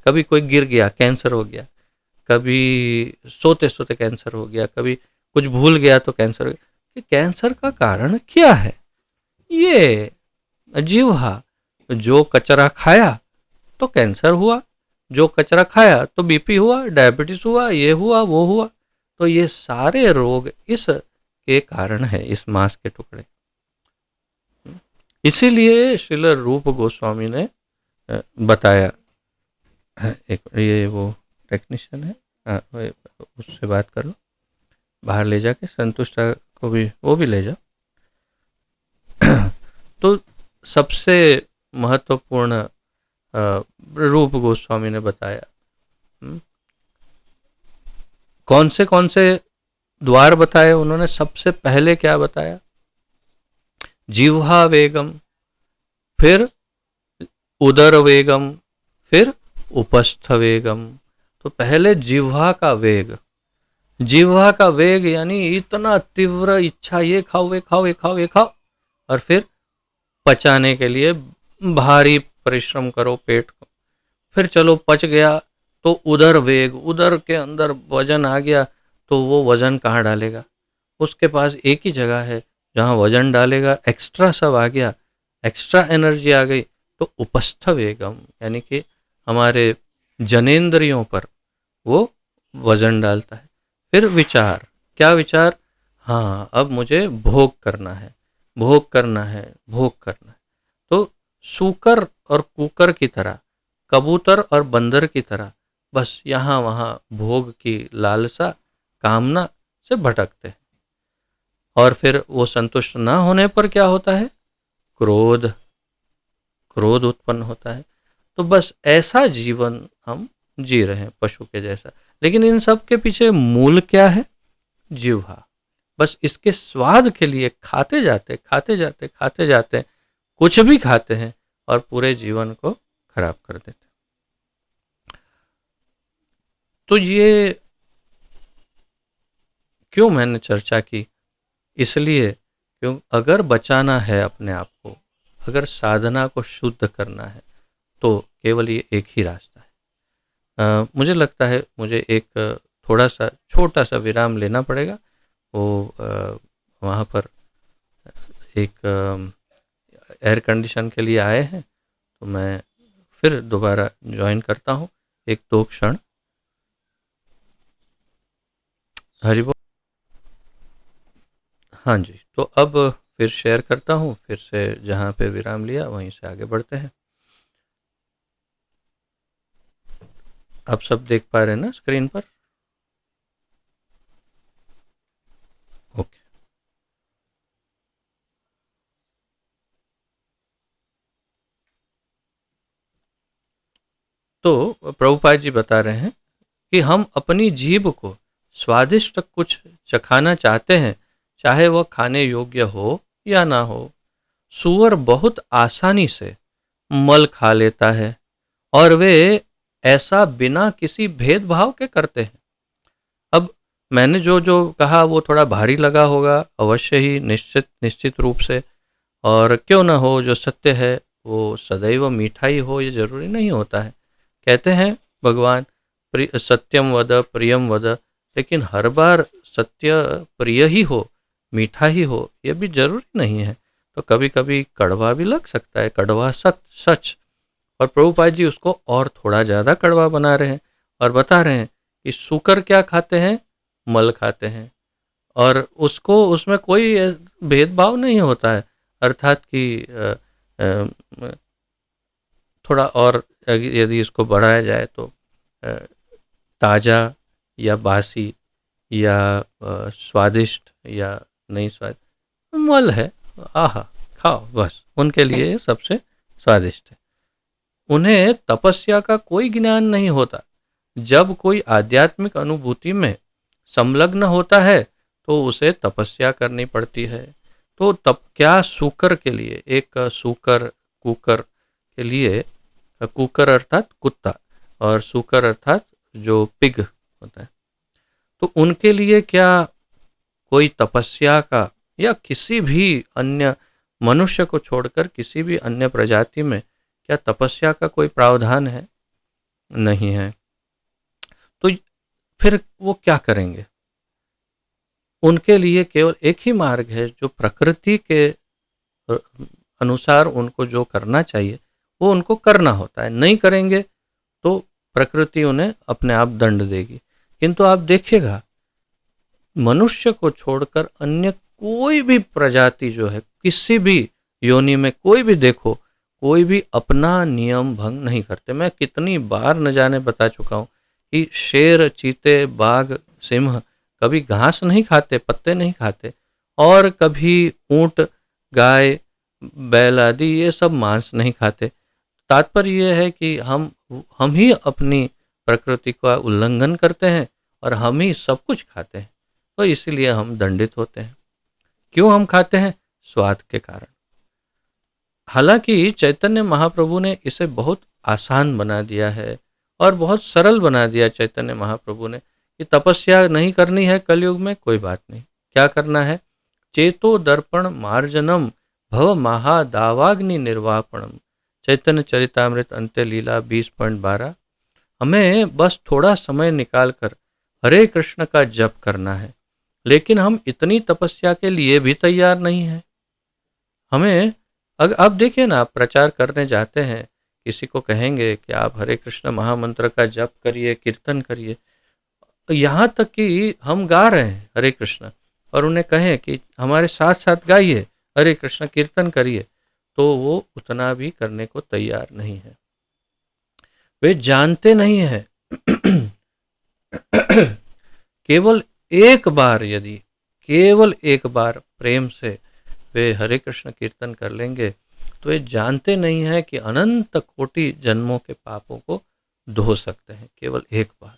कभी कोई गिर गया कैंसर हो गया, कभी सोते सोते कैंसर हो गया, कभी कुछ भूल गया तो कैंसर हो गया। कि कैंसर का कारण क्या है? ये जीवा, जो कचरा खाया तो कैंसर हुआ, जो कचरा खाया तो बीपी हुआ, डायबिटीज हुआ, ये हुआ वो हुआ। तो ये सारे रोग इस के कारण है, इस मांस के टुकड़े। इसीलिए श्रील रूप गोस्वामी ने बताया, एक ये वो टेक्नीशियन है, उससे बात कर लो, बाहर ले जाके संतुष्टा को भी, वो भी ले जाओ। तो सबसे महत्वपूर्ण रूप गोस्वामी ने बताया, कौन से द्वार बताए उन्होंने? सबसे पहले क्या बताया? जिह्वा वेगम, फिर उदर वेगम, फिर उपस्थ वेगम। तो पहले जिह्वा का वेग, जिह्वा का वेग यानी इतना तीव्र इच्छा, ये खाओ, ये खाओ, ये खाओ, ये खाओ, और फिर पचाने के लिए भारी परिश्रम करो पेट को, फिर चलो पच गया तो उदर वेग, उदर के अंदर वजन आ गया, तो वो वजन कहाँ डालेगा? उसके पास एक ही जगह है जहाँ वजन डालेगा, एक्स्ट्रा सब आ गया, एक्स्ट्रा एनर्जी आ गई, तो उपस्थ वेगम यानी कि हमारे जनेंद्रियों पर वो वजन डालता है। फिर विचार, क्या विचार? हाँ अब मुझे भोग करना है, भोग करना है, भोग करना है। तो सूकर और कुकर की तरह, कबूतर और बंदर की तरह, बस यहाँ वहाँ भोग की लालसा, कामना से भटकते हैं। और फिर वो संतुष्ट ना होने पर क्या होता है? क्रोध, क्रोध उत्पन्न होता है। तो बस ऐसा जीवन हम जी रहे हैं, पशु के जैसा। लेकिन इन सब के पीछे मूल क्या है? जिह्वा। बस इसके स्वाद के लिए खाते जाते, खाते जाते, खाते जाते, कुछ भी खाते हैं और पूरे जीवन को खराब कर देते हैं। तो ये क्यों मैंने चर्चा की? इसलिए क्यों, अगर बचाना है अपने आप को, अगर साधना को शुद्ध करना है, तो केवल ये एक ही रास्ता है। मुझे लगता है मुझे एक थोड़ा सा छोटा सा विराम लेना पड़ेगा। वो वहाँ पर एक एयर कंडीशन के लिए आए हैं, तो मैं फिर दोबारा ज्वाइन करता हूँ, एक दो क्षण। हरि बोल। हाँ जी, तो अब फिर शेयर करता हूँ, फिर से जहाँ पे विराम लिया वहीं से आगे बढ़ते हैं। आप सब देख पा रहे हैं ना स्क्रीन पर? ओके। तो प्रभुपाद जी बता रहे हैं कि हम अपनी जीभ को स्वादिष्ट कुछ चखाना चाहते हैं, चाहे वह खाने योग्य हो या ना हो। सूअर बहुत आसानी से मल खा लेता है, और वे ऐसा बिना किसी भेदभाव के करते हैं। अब मैंने जो जो कहा वो थोड़ा भारी लगा होगा, अवश्य ही, निश्चित निश्चित रूप से। और क्यों ना हो, जो सत्य है वो सदैव मीठा ही हो, ये जरूरी नहीं होता है। कहते हैं भगवान, सत्यम वद प्रियम वद, लेकिन हर बार सत्य प्रिय ही हो, मीठा ही हो, ये भी जरूरी नहीं है। तो कभी कभी कड़वा भी लग सकता है, कड़वा सच। और प्रभुपाद जी उसको और थोड़ा ज़्यादा कड़वा बना रहे हैं और बता रहे हैं कि सूकर क्या खाते हैं, मल खाते हैं, और उसको उसमें कोई भेदभाव नहीं होता है। अर्थात कि थोड़ा और यदि इसको बढ़ाया जाए तो ताज़ा या बासी या स्वादिष्ट या नहीं स्वाद, मल है, आहा, खाओ, बस उनके लिए सबसे स्वादिष्ट है। उन्हें तपस्या का कोई ज्ञान नहीं होता। जब कोई आध्यात्मिक अनुभूति में संलग्न होता है तो उसे तपस्या करनी पड़ती है। तो तब क्या सूकर के लिए, एक सूकर, कुकर के लिए, कुकर अर्थात कुत्ता और सूकर अर्थात जो पिग होता है, तो उनके लिए क्या कोई तपस्या का, या किसी भी अन्य मनुष्य को छोड़कर किसी भी अन्य प्रजाति में क्या तपस्या का कोई प्रावधान है? नहीं है। तो फिर वो क्या करेंगे? उनके लिए केवल एक ही मार्ग है, जो प्रकृति के अनुसार उनको जो करना चाहिए वो उनको करना होता है। नहीं करेंगे तो प्रकृति उन्हें अपने आप दंड देगी। किंतु आप देखिएगा, मनुष्य को छोड़कर अन्य कोई भी प्रजाति जो है, किसी भी योनि में कोई भी देखो, कोई भी अपना नियम भंग नहीं करते। मैं कितनी बार न जाने बता चुका हूँ कि शेर, चीते, बाघ, सिंह कभी घास नहीं खाते, पत्ते नहीं खाते, और कभी ऊंट, गाय, बैल आदि ये सब मांस नहीं खाते। तात्पर्य यह है कि हम ही अपनी प्रकृति का उल्लंघन करते हैं और हम ही सब कुछ खाते हैं। तो इसीलिए हम दंडित होते हैं। क्यों हम खाते हैं? स्वाद के कारण। हालांकि चैतन्य महाप्रभु ने इसे बहुत आसान बना दिया है और बहुत सरल बना दिया चैतन्य महाप्रभु ने, कि तपस्या नहीं करनी है कलयुग में, कोई बात नहीं। क्या करना है? चेतो दर्पण मार्जनम भव महादावाग्नि निर्वापणम। चैतन्य चरितामृत अंत्य लीला 20.12। हमें बस थोड़ा समय निकालकर हरे कृष्ण का जप करना है, लेकिन हम इतनी तपस्या के लिए भी तैयार नहीं हैं। हमें अब देखिए ना, आप प्रचार करने जाते हैं, किसी को कहेंगे कि आप हरे कृष्ण महामंत्र का जप करिए, कीर्तन करिए, यहाँ तक कि हम गा रहे हैं हरे कृष्ण और उन्हें कहें कि हमारे साथ साथ गाइए, हरे कृष्ण कीर्तन करिए, तो वो उतना भी करने को तैयार नहीं है। वे जानते नहीं है केवल एक बार, यदि केवल एक बार प्रेम से वे हरे कृष्ण कीर्तन कर लेंगे, तो वे जानते नहीं है कि अनंत कोटि जन्मों के पापों को धो सकते हैं केवल एक बार।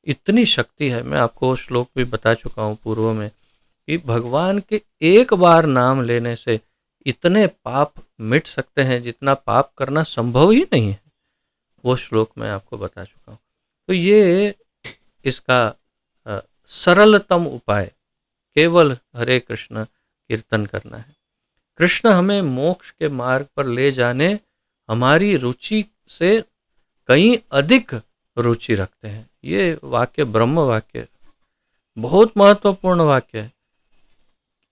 इतनी शक्ति है। मैं आपको श्लोक भी बता चुका हूँ पूर्व में कि भगवान के एक बार नाम लेने से इतने पाप मिट सकते हैं जितना पाप करना संभव ही नहीं है। वो श्लोक मैं आपको बता चुका हूँ। तो ये इसका सरलतम उपाय केवल हरे कृष्ण कीर्तन करना है। कृष्ण हमें मोक्ष के मार्ग पर ले जाने हमारी रुचि से कहीं अधिक रुचि रखते हैं। ये वाक्य ब्रह्म वाक्य है, बहुत महत्वपूर्ण वाक्य है।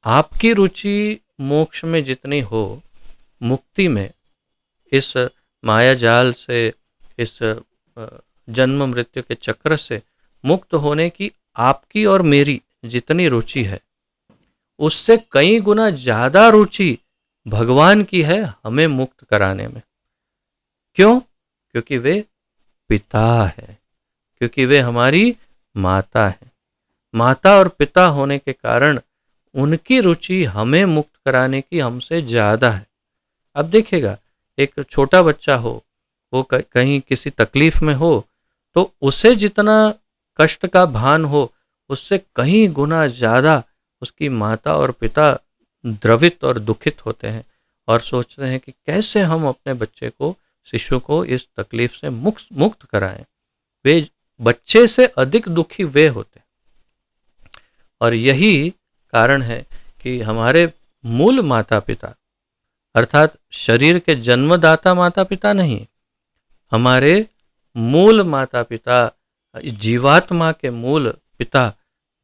आपकी रुचि मोक्ष में जितनी हो, मुक्ति में, इस माया जाल से, इस जन्म मृत्यु के चक्र से मुक्त होने की आपकी और मेरी जितनी रुचि है, उससे कई गुना ज्यादा रुचि भगवान की है हमें मुक्त कराने में। क्यों? क्योंकि वे पिता है, क्योंकि वे हमारी माता है। माता और पिता होने के कारण उनकी रुचि हमें मुक्त कराने की हमसे ज्यादा है। अब देखिएगा, एक छोटा बच्चा हो, वो कहीं किसी तकलीफ में हो, तो उसे जितना कष्ट का भान हो, उससे कहीं गुना ज्यादा उसकी माता और पिता द्रवित और दुखित होते हैं और सोचते हैं कि कैसे हम अपने बच्चे को, शिशु को इस तकलीफ से मुक्त कराएं। वे बच्चे से अधिक दुखी वे होते हैं। और यही कारण है कि हमारे मूल माता पिता, अर्थात शरीर के जन्मदाता माता पिता नहीं, हमारे मूल माता पिता, जीवात्मा के मूल पिता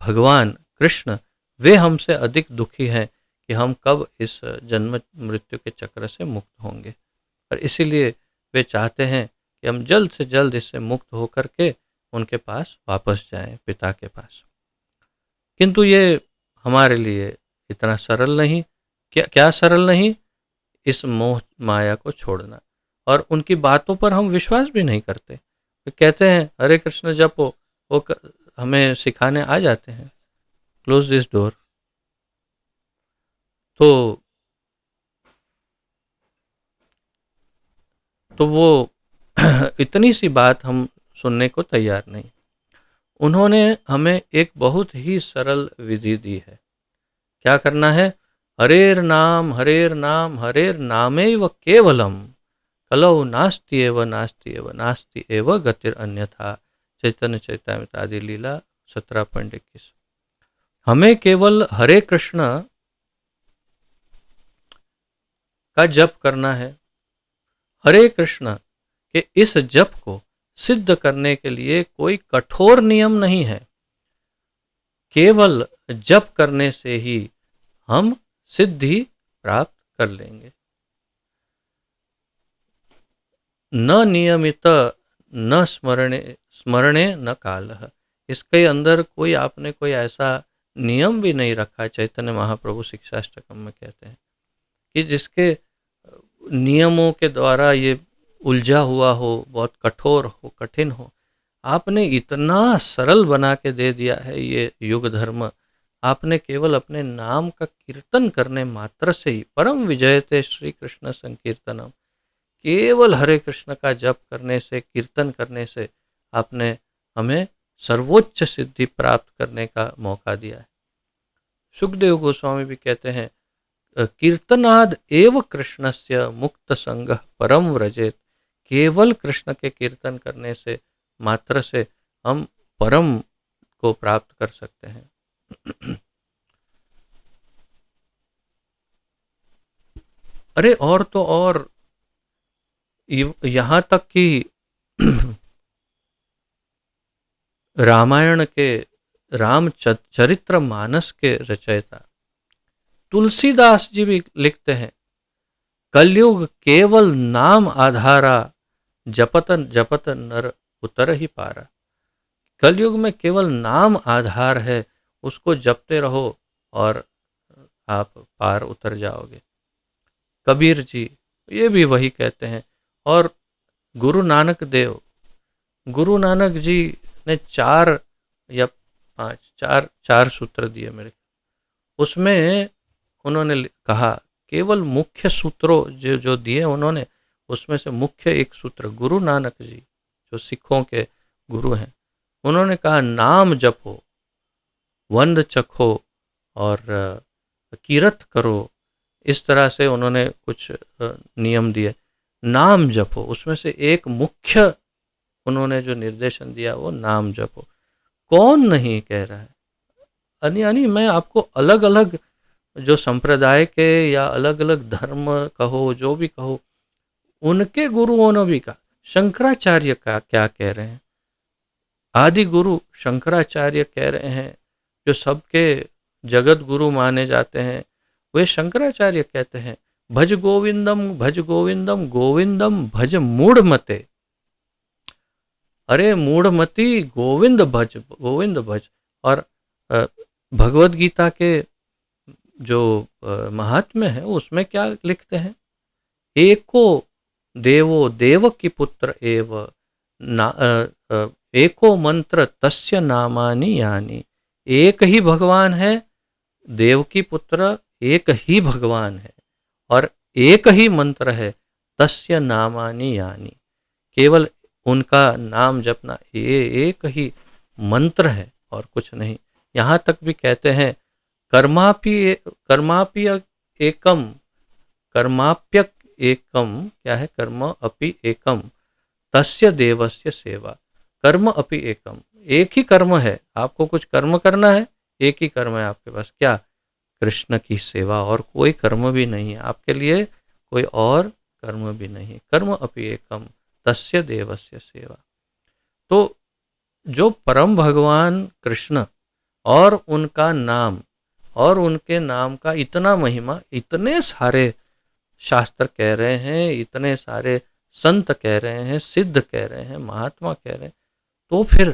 भगवान कृष्ण, वे हमसे अधिक दुखी हैं कि हम कब इस जन्म मृत्यु के चक्र से मुक्त होंगे। और इसीलिए वे चाहते हैं कि हम जल्द से जल्द इससे मुक्त होकर के उनके पास वापस जाएं, पिता के पास। किंतु ये हमारे लिए इतना सरल नहीं। क्या सरल नहीं? इस मोह माया को छोड़ना, और उनकी बातों पर हम विश्वास भी नहीं करते। वे कहते हैं हरे कृष्ण जपो, वो हमें सिखाने आ जाते हैं, क्लोज दिस डोर। तो वो इतनी सी बात हम सुनने को तैयार नहीं। उन्होंने हमें एक बहुत ही सरल विधि दी है। क्या करना है? हरेर नाम हरेर नामेव केवलम, कलौ नास्ति एव गतिर अन्यथा। चैतन्य चैतामृत आदि लीला 17.21। हमें केवल हरे कृष्ण का जप करना है। हरे कृष्ण के इस जप को सिद्ध करने के लिए कोई कठोर नियम नहीं है। केवल जप करने से ही हम सिद्धि प्राप्त कर लेंगे। न नियमित न स्मरणे न कालः। इसके अंदर आपने कोई ऐसा नियम भी नहीं रखा। चैतन्य महाप्रभु शिक्षाष्टकम में कहते हैं कि जिसके नियमों के द्वारा ये उलझा हुआ हो, बहुत कठोर हो, कठिन हो, आपने इतना सरल बना के दे दिया है ये युग धर्म। आपने केवल अपने नाम का कीर्तन करने मात्र से ही, परम विजयते श्री कृष्ण संकीर्तनम, केवल हरे कृष्ण का जप करने से, कीर्तन करने से आपने हमें सर्वोच्च सिद्धि प्राप्त करने का मौका दिया है। सुखदेव गोस्वामी भी कहते हैं कीर्तनाद एव कृष्णस्य मुक्त संगः परम व्रजेत। केवल कृष्ण के कीर्तन करने से मात्र से हम परम को प्राप्त कर सकते हैं। अरे और तो और, यहाँ तक कि रामायण के रामचरित्र मानस के रचयिता तुलसीदास जी भी लिखते हैं कलयुग केवल नाम आधारा, जपत जपत नर उतर ही पारा। कलयुग में केवल नाम आधार है, उसको जपते रहो और आप पार उतर जाओगे। कबीर जी ये भी वही कहते हैं। और गुरु नानक जी ने 4 या 5 चार सूत्र दिए मेरे। उसमें उन्होंने कहा, केवल मुख्य सूत्रों जो दिए उन्होंने, उसमें से मुख्य एक सूत्र गुरु नानक जी जो सिखों के गुरु हैं, उन्होंने कहा नाम जपो, वंद चखो और कीरत करो। इस तरह से उन्होंने कुछ नियम दिए। नाम जपो, उसमें से एक मुख्य उन्होंने जो निर्देशन दिया वो नाम जपो। कौन नहीं कह रहा है? यानी मैं आपको अलग अलग जो संप्रदाय के या अलग अलग धर्म कहो, जो भी कहो, उनके गुरुओं ने भी कहा। शंकराचार्य का क्या कह रहे हैं, आदि गुरु शंकराचार्य कह रहे हैं, जो सबके जगत गुरु माने जाते हैं, वे शंकराचार्य कहते हैं, भज गोविंदम भज गोविंदम गोविंदम भज मूढ़मते। अरे मूढ़मती, गोविंद भज। और भगवत गीता के जो महात्म्य है उसमें क्या लिखते हैं, एको देवो देवकी पुत्र एव ना एको मंत्र तस्य नामानि यानि। एक ही भगवान है, देवकी पुत्र एक ही भगवान है, और एक ही मंत्र है, तस्य नामानि यानि। केवल उनका नाम जपना, ये एक ही मंत्र है और कुछ नहीं। यहाँ तक भी कहते हैं, कर्मापि एकम, कर्माप्य एकम, क्या है, कर्म अपि एकम तस्य देवस्य सेवा। कर्म अपि एकम, एक ही कर्म है, आपको कुछ कर्म करना है, एक ही कर्म है आपके पास, क्या, कृष्ण की सेवा, और कोई कर्म भी नहीं है आपके लिए, कोई और कर्म भी नहीं। कर्म अपि एकम तस्य देवस्य सेवा। तो जो परम भगवान कृष्ण और उनका नाम और उनके नाम का इतना महिमा, इतने सारे शास्त्र कह रहे हैं, इतने सारे संत कह रहे हैं, सिद्ध कह रहे हैं, महात्मा कह रहे हैं, तो फिर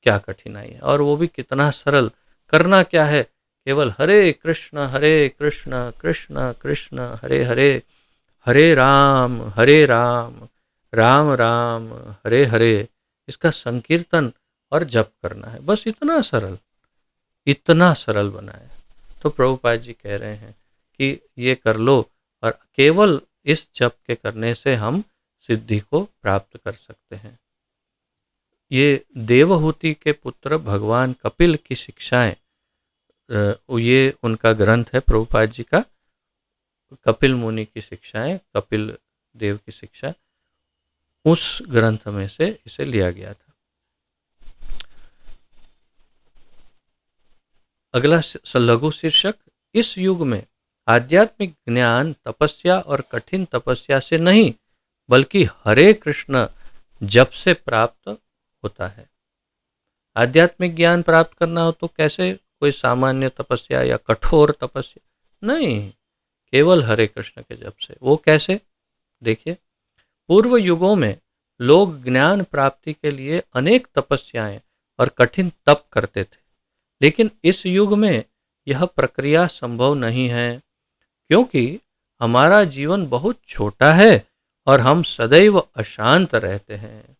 क्या कठिनाई है, और वो भी कितना सरल। करना क्या है, केवल हरे कृष्ण कृष्ण कृष्ण हरे हरे, हरे राम राम राम हरे हरे, इसका संकीर्तन और जप करना है, बस इतना सरल बना है। तो प्रभुपाद जी कह रहे हैं कि ये कर लो, और केवल इस जप के करने से हम सिद्धि को प्राप्त कर सकते हैं। ये देवहूति के पुत्र भगवान कपिल की शिक्षाएं, ये उनका ग्रंथ है प्रभुपाद जी का, कपिल मुनि की शिक्षाएं, कपिल देव की शिक्षा, उस ग्रंथ में से इसे लिया गया था। अगला लघु शीर्षक, इस युग में आध्यात्मिक ज्ञान तपस्या और कठिन तपस्या से नहीं, बल्कि हरे कृष्ण जप से प्राप्त होता है। आध्यात्मिक ज्ञान प्राप्त करना हो तो कैसे, कोई सामान्य तपस्या या कठोर तपस्या नहीं, केवल हरे कृष्ण के जप से। वो कैसे, देखिए, पूर्व युगों में लोग ज्ञान प्राप्ति के लिए अनेक तपस्याएं और कठिन तप करते थे, लेकिन इस युग में यह प्रक्रिया संभव नहीं है, क्योंकि हमारा जीवन बहुत छोटा है और हम सदैव अशांत रहते हैं।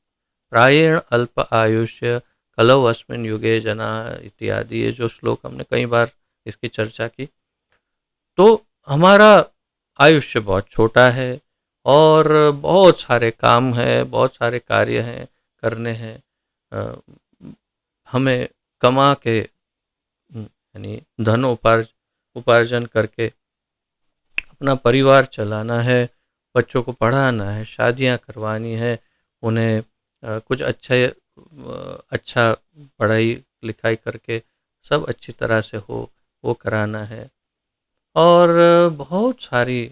प्रायेण अल्प आयुष्य कलौ अस्मिन् युगे जना इत्यादि, ये जो श्लोक हमने कई बार इसकी चर्चा की। तो हमारा आयुष्य बहुत छोटा है और बहुत सारे काम हैं, बहुत सारे कार्य हैं, करने हैं, हमें कमा के यानी धन उपार्जन करके अपना परिवार चलाना है, बच्चों को पढ़ाना है, शादियां करवानी है, उन्हें कुछ अच्छा पढ़ाई लिखाई करके सब अच्छी तरह से हो वो कराना है, और बहुत सारी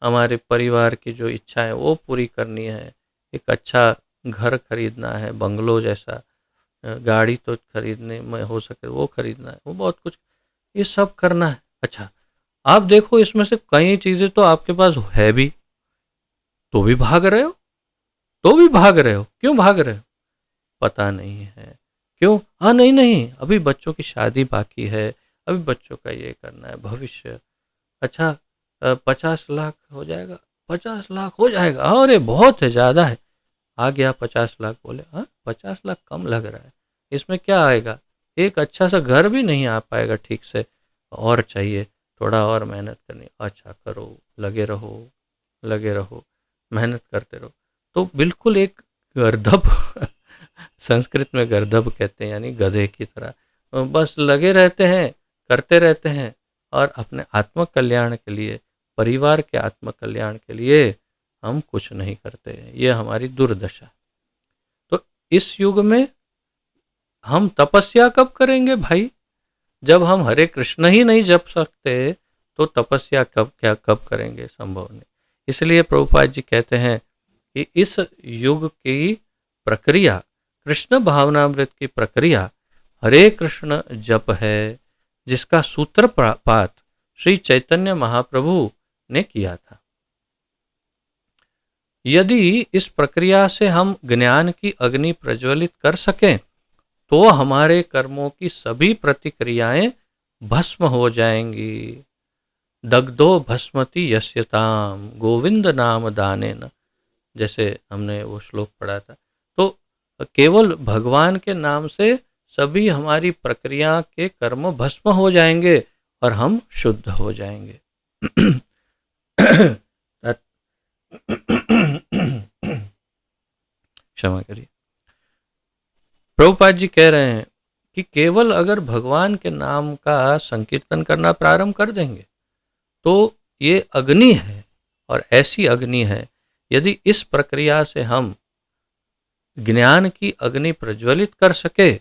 हमारे परिवार की जो इच्छाएं वो पूरी करनी है। एक अच्छा घर खरीदना है, बंगलो जैसा, गाड़ी तो खरीदने में हो सके वो खरीदना है, वो बहुत कुछ ये सब करना है। अच्छा, आप देखो इसमें से कई चीज़ें तो आपके पास है भी, तो भी भाग रहे हो, क्यों भाग रहे हो, पता नहीं है क्यों। हाँ, नहीं, अभी बच्चों की शादी बाकी है, अभी बच्चों का ये करना है, भविष्य। अच्छा, 50 लाख हो जाएगा, 50 लाख हो जाएगा, अरे बहुत है, ज़्यादा है, आ गया 50 लाख, बोले हाँ 50 लाख कम लग रहा है, इसमें क्या आएगा, एक अच्छा सा घर भी नहीं आ पाएगा ठीक से, और चाहिए, थोड़ा और मेहनत करनी। अच्छा करो, लगे रहो, मेहनत करते रहो। तो बिल्कुल एक गर्दभ संस्कृत में गर्दभ कहते हैं, यानी गधे की तरह बस लगे रहते हैं, करते रहते हैं, और अपने आत्म कल्याण के लिए, परिवार के आत्म कल्याण के लिए हम कुछ नहीं करते। ये हमारी दुर्दशा। तो इस युग में हम तपस्या कब करेंगे भाई, जब हम हरे कृष्ण ही नहीं जप सकते, तो तपस्या कब करेंगे, संभव नहीं। इसलिए प्रभुपाद जी कहते हैं कि इस युग की प्रक्रिया, कृष्ण भावनामृत की प्रक्रिया हरे कृष्ण जप है, जिसका सूत्रपात श्री चैतन्य महाप्रभु ने किया था। यदि इस प्रक्रिया से हम ज्ञान की अग्नि प्रज्वलित कर सकें तो हमारे कर्मों की सभी प्रतिक्रियाएं भस्म हो जाएंगी। दग्धो भस्मति यस्यताम गोविंद नाम दानेन, जैसे हमने वो श्लोक पढ़ा था। तो केवल भगवान के नाम से सभी हमारी प्रक्रिया के कर्म भस्म हो जाएंगे और हम शुद्ध हो जाएंगे। क्षमा करिए। प्रभुपाद जी कह रहे हैं कि केवल अगर भगवान के नाम का संकीर्तन करना प्रारंभ कर देंगे तो ये अग्नि है, और ऐसी अग्नि है, यदि इस प्रक्रिया से हम ज्ञान की अग्नि प्रज्वलित कर सके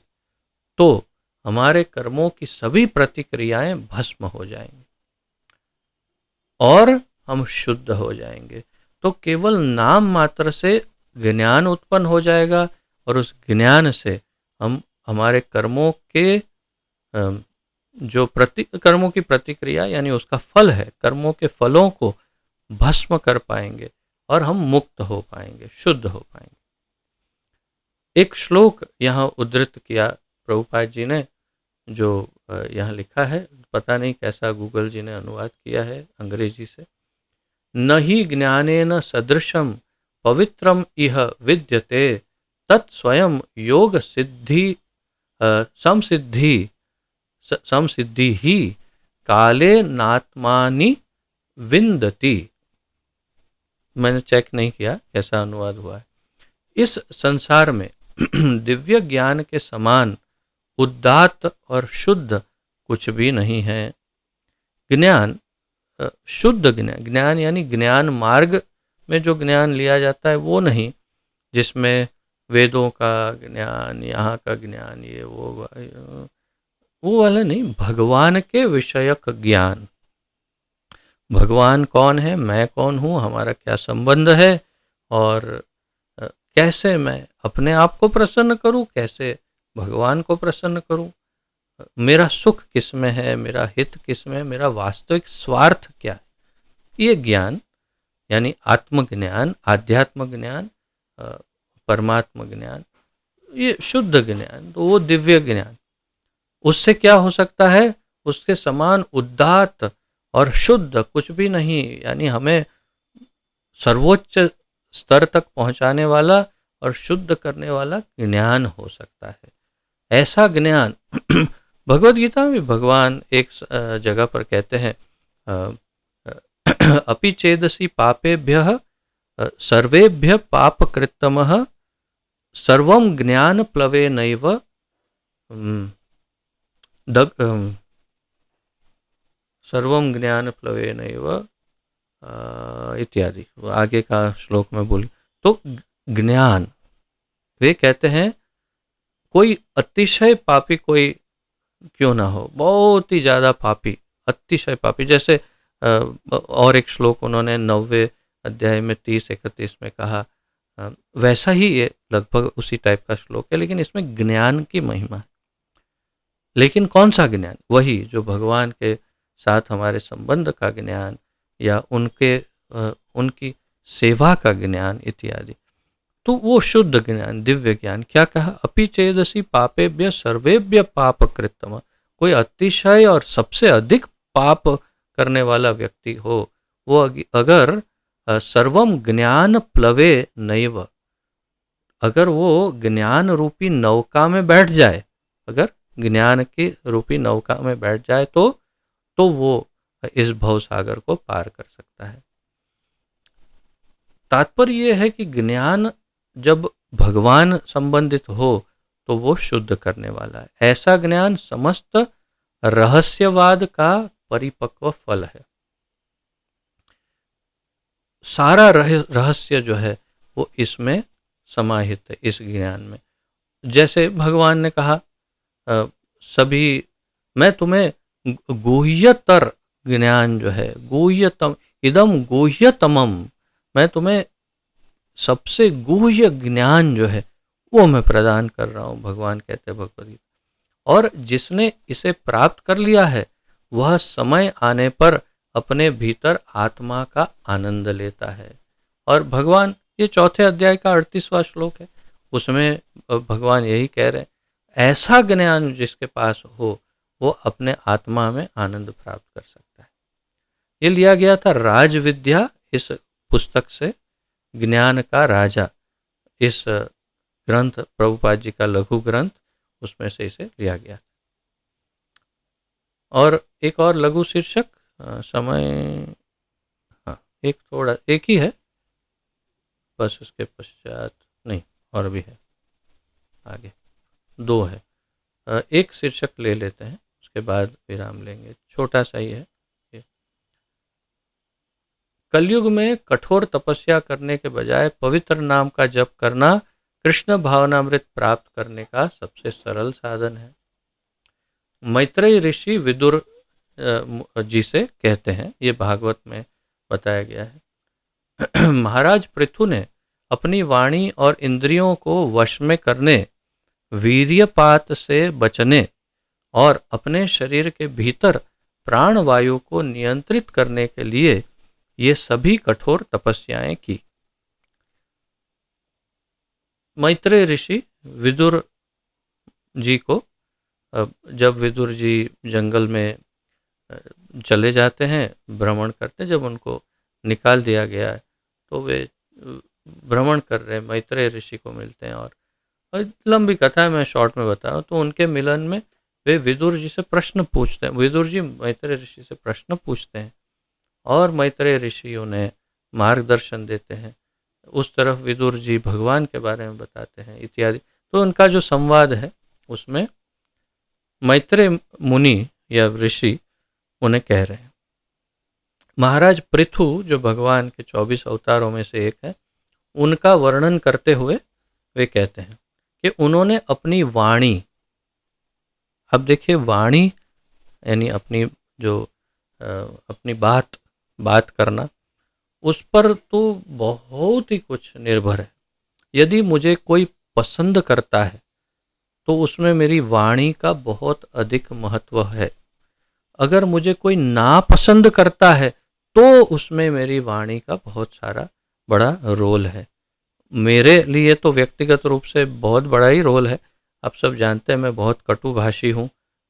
तो हमारे कर्मों की सभी प्रतिक्रियाएं भस्म हो जाएंगी और हम शुद्ध हो जाएंगे। तो केवल नाम मात्र से ज्ञान उत्पन्न हो जाएगा और उस ज्ञान से हम हमारे कर्मों के जो कर्मों की प्रतिक्रिया यानी उसका फल है, कर्मों के फलों को भस्म कर पाएंगे और हम मुक्त हो पाएंगे, शुद्ध हो पाएंगे। एक श्लोक यहाँ उद्धृत किया प्रभुपाद जी ने, जो यहाँ लिखा है, पता नहीं कैसा गूगल जी ने अनुवाद किया है अंग्रेजी से। न ही ज्ञानेन सदृशम पवित्रम इह विद्यते तत्स्वयं योग सिद्धि समसिद्धि ही काले नात्मानि विन्दति। मैंने चेक नहीं किया कैसा अनुवाद हुआ है। इस संसार में दिव्य ज्ञान के समान उदात्त और शुद्ध कुछ भी नहीं है। ज्ञान, शुद्ध ज्ञान यानी ज्ञान मार्ग में जो ज्ञान लिया जाता है वो नहीं, जिसमें वेदों का ज्ञान, यहाँ का ज्ञान, ये वो वाला नहीं। भगवान के विषयक ज्ञान, भगवान कौन है, मैं कौन हूँ, हमारा क्या संबंध है, और कैसे मैं अपने आप को प्रसन्न करूँ, कैसे भगवान को प्रसन्न करूँ, मेरा सुख किस में है, मेरा हित किस में है, मेरा वास्तविक स्वार्थ क्या है। ये ज्ञान यानी आत्मज्ञान, आध्यात्म ज्ञान, परमात्म ज्ञान, ये शुद्ध ज्ञान, तो वो दिव्य ज्ञान, उससे क्या हो सकता है, उसके समान उदात्त और शुद्ध कुछ भी नहीं। यानी हमें सर्वोच्च स्तर तक पहुंचाने वाला और शुद्ध करने वाला ज्ञान हो सकता है। ऐसा ज्ञान भगवद गीता में भगवान एक जगह पर कहते हैं, अपि चेदसि पापेभ्यः सर्वेभ्य पापकृत्तमः सर्वं ज्ञान प्लवेनैव सर्वं ज्ञान प्लवेनैव इत्यादि, आगे का श्लोक में बोली। तो ज्ञान, वे कहते हैं कोई अतिशय पापी कोई क्यों ना हो, बहुत ही ज़्यादा पापी, अतिशय पापी, जैसे और एक श्लोक उन्होंने 90वें अध्याय में 30-31 में कहा, वैसा ही ये लगभग उसी टाइप का श्लोक है, लेकिन इसमें ज्ञान की महिमा है। लेकिन कौन सा ज्ञान? वही जो भगवान के साथ हमारे संबंध का ज्ञान या उनकी सेवा का ज्ञान इत्यादि। तो वो शुद्ध ज्ञान, दिव्य ज्ञान। क्या कहा? अपि चेदसि पापेभ्य सर्वेभ्य पापकृत्तम। कोई अतिशय और सबसे अधिक पाप करने वाला व्यक्ति हो, वो अगर सर्वम ज्ञान प्लवे नैव, अगर वो ज्ञान रूपी नौका में बैठ जाए, अगर ज्ञान की रूपी नौका में बैठ जाए तो वो इस भव सागर को पार कर सकता है। तात्पर्य ये है कि ज्ञान जब भगवान संबंधित हो तो वो शुद्ध करने वाला है। ऐसा ज्ञान समस्त रहस्यवाद का परिपक्व फल है। सारा रहस्य जो है वो इसमें समाहित है, इस ज्ञान में। जैसे भगवान ने कहा, सभी मैं तुम्हें गुह्यतर ज्ञान जो है, गुह्यतम इदम गुह्यतमम, मैं तुम्हें सबसे गुह्य ज्ञान जो है वो मैं प्रदान कर रहा हूँ, भगवान कहते हैं भगवद गीता। और जिसने इसे प्राप्त कर लिया है वह समय आने पर अपने भीतर आत्मा का आनंद लेता है। और भगवान, ये चौथे अध्याय का 38वां श्लोक है, उसमें भगवान यही कह रहे हैं, ऐसा ज्ञान जिसके पास हो वो अपने आत्मा में आनंद प्राप्त कर सकता है। ये लिया गया था राजविद्या इस पुस्तक से, ज्ञान का राजा, इस ग्रंथ प्रभुपाद जी का लघु ग्रंथ, उसमें से इसे लिया गया। और एक और लघु शीर्षक, समय, हाँ एक ही है बस, उसके पश्चात नहीं, और भी है आगे, दो है। एक शीर्षक ले लेते हैं, उसके बाद विराम लेंगे, छोटा सा ही है। कलयुग में कठोर तपस्या करने के बजाय पवित्र नाम का जप करना कृष्ण भावनामृत प्राप्त करने का सबसे सरल साधन है। मैत्रेय ऋषि विदुर जी से कहते हैं, ये भागवत में बताया गया है, महाराज पृथु ने अपनी वाणी और इंद्रियों को वश में करने, वीर्यपात से बचने और अपने शरीर के भीतर प्राण वायु को नियंत्रित करने के लिए ये सभी कठोर तपस्याएं की। मैत्रेय ऋषि विदुर जी को, जब विदुर जी जंगल में चले जाते हैं, भ्रमण करते हैं, जब उनको निकाल दिया गया है तो वे भ्रमण कर रहे मैत्रेय ऋषि को मिलते हैं। और लंबी कथा है, मैं शॉर्ट में बता रहा हूँ। तो उनके मिलन में वे विदुर जी से प्रश्न पूछते हैं, विदुर जी मैत्रेय ऋषि से प्रश्न पूछते हैं और मैत्रेय ऋषि उन्हें मार्गदर्शन देते हैं। उस तरफ विदुर जी भगवान के बारे में बताते हैं इत्यादि। तो उनका जो संवाद है उसमें मैत्रेय मुनि या ऋषि उन्हें कह रहे हैं, महाराज पृथु जो भगवान के 24 अवतारों में से एक है, उनका वर्णन करते हुए वे कहते हैं कि उन्होंने अपनी वाणी, अब देखिए वाणी यानी अपनी जो अपनी बात करना, उस पर तो बहुत ही कुछ निर्भर है। यदि मुझे कोई पसंद करता है तो उसमें मेरी वाणी का बहुत अधिक महत्व है। अगर मुझे कोई नापसंद करता है तो उसमें मेरी वाणी का बहुत सारा बड़ा रोल है। मेरे लिए तो व्यक्तिगत रूप से बहुत बड़ा ही रोल है। आप सब जानते हैं मैं बहुत कटुभाषी हूँ,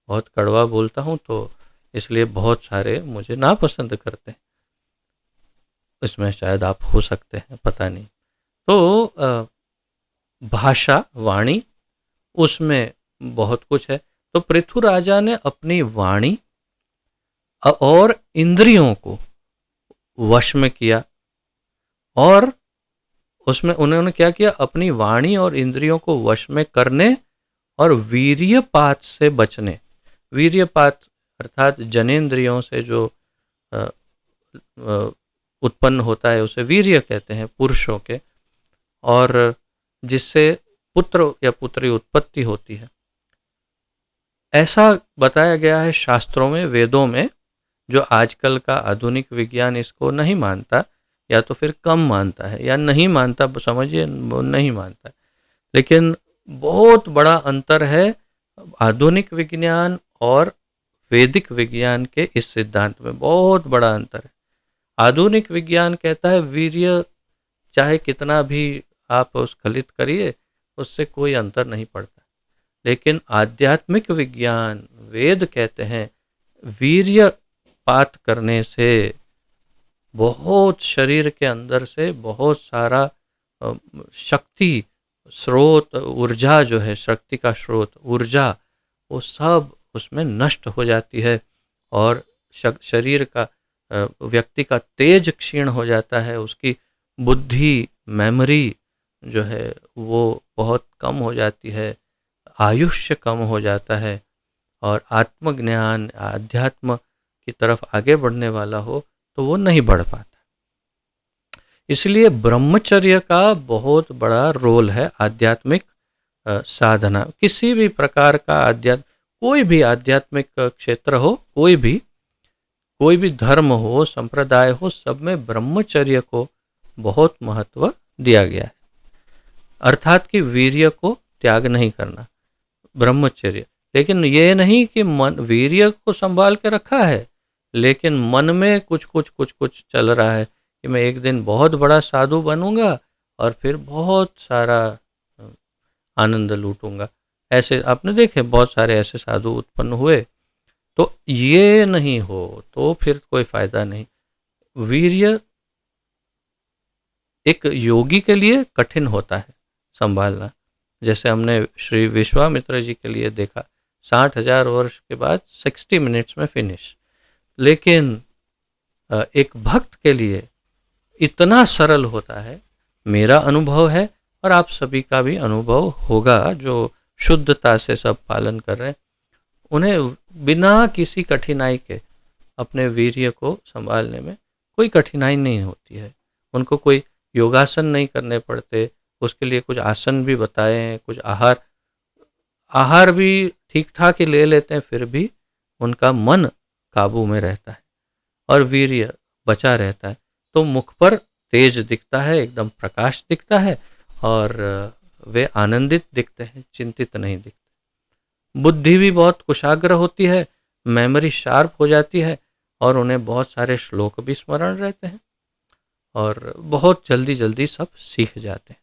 बहुत कड़वा बोलता हूँ, तो इसलिए बहुत सारे मुझे नापसंद करते हैं। इसमें शायद आप हो सकते हैं, पता नहीं। तो भाषा, वाणी, उसमें बहुत कुछ है। तो पृथु राजा ने अपनी वाणी और इंद्रियों को वश में किया, और उसमें उन्होंने क्या किया, अपनी वाणी और इंद्रियों को वश में करने और वीर्यपात से बचने। वीर्यपात अर्थात जनेंद्रियों से जो उत्पन्न होता है उसे वीर्य कहते हैं पुरुषों के, और जिससे पुत्र या पुत्री उत्पत्ति होती है। ऐसा बताया गया है शास्त्रों में, वेदों में, जो आजकल का आधुनिक विज्ञान इसको नहीं मानता, या तो फिर कम मानता है या नहीं मानता, समझिए नहीं मानता। लेकिन बहुत बड़ा अंतर है आधुनिक विज्ञान और वैदिक विज्ञान के इस सिद्धांत में, बहुत बड़ा अंतर है। आधुनिक विज्ञान कहता है वीर्य चाहे कितना भी आप स्खलित करिए उससे कोई अंतर नहीं पड़ता। लेकिन आध्यात्मिक विज्ञान, वेद कहते हैं वीर्यपात करने से बहुत शरीर के अंदर से बहुत सारा शक्ति स्रोत, ऊर्जा जो है, शक्ति का स्रोत ऊर्जा, वो सब उसमें नष्ट हो जाती है और शरीर का, व्यक्ति का तेज क्षीण हो जाता है, उसकी बुद्धि, मेमोरी जो है वो बहुत कम हो जाती है, आयुष्य कम हो जाता है, और आत्मज्ञान, आध्यात्म की तरफ आगे बढ़ने वाला हो तो वो नहीं बढ़ पाता। इसलिए ब्रह्मचर्य का बहुत बड़ा रोल है आध्यात्मिक साधना। किसी भी प्रकार का कोई भी आध्यात्मिक क्षेत्र हो, कोई भी, कोई भी धर्म हो, संप्रदाय हो, सब में ब्रह्मचर्य को बहुत महत्व दिया गया है। अर्थात कि वीर्य को त्याग नहीं करना, ब्रह्मचर्य। लेकिन ये नहीं कि मन वीर्य को संभाल के रखा है, लेकिन मन में कुछ चल रहा है कि मैं एक दिन बहुत बड़ा साधु बनूंगा और फिर बहुत सारा आनंद लूटूंगा। ऐसे आपने देखे बहुत सारे ऐसे साधु उत्पन्न हुए। तो ये नहीं हो तो फिर कोई फायदा नहीं। वीर्य एक योगी के लिए कठिन होता है संभालना। जैसे हमने श्री विश्वामित्र जी के लिए देखा, 60,000 वर्ष के बाद 60 मिनट्स में फिनिश। लेकिन एक भक्त के लिए इतना सरल होता है, मेरा अनुभव है और आप सभी का भी अनुभव होगा जो शुद्धता से सब पालन कर रहे हैं। उन्हें बिना किसी कठिनाई के अपने वीर्य को संभालने में कोई कठिनाई नहीं होती है। उनको कोई योगासन नहीं करने पड़ते, उसके लिए कुछ आसन भी बताए हैं, कुछ आहार आहार भी ठीक ठाक ही ले लेते हैं, फिर भी उनका मन काबू में रहता है और वीर्य बचा रहता है। तो मुख पर तेज दिखता है, एकदम प्रकाश दिखता है और वे आनंदित दिखते हैं, चिंतित नहीं दिखते। बुद्धि भी बहुत कुशाग्र होती है, मेमोरी शार्प हो जाती है और उन्हें बहुत सारे श्लोक भी स्मरण रहते हैं और बहुत जल्दी जल्दी सब सीख जाते हैं।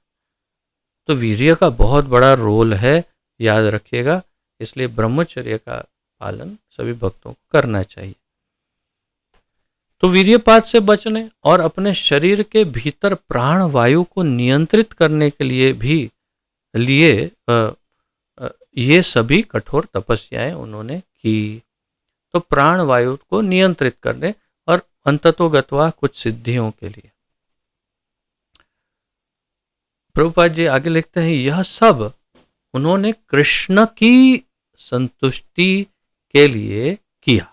तो वीर्य का बहुत बड़ा रोल है, याद रखिएगा। इसलिए ब्रह्मचर्य का पालन सभी भक्तों को करना चाहिए। तो वीर्यपात से बचने और अपने शरीर के भीतर प्राण वायु को नियंत्रित करने के लिए भी ये सभी कठोर तपस्याएं उन्होंने की। तो प्राण वायु को नियंत्रित करने और अंततोगत्वा कुछ सिद्धियों के लिए। प्रभुपाद जी आगे लिखते हैं, यह सब उन्होंने कृष्ण की संतुष्टि के लिए किया,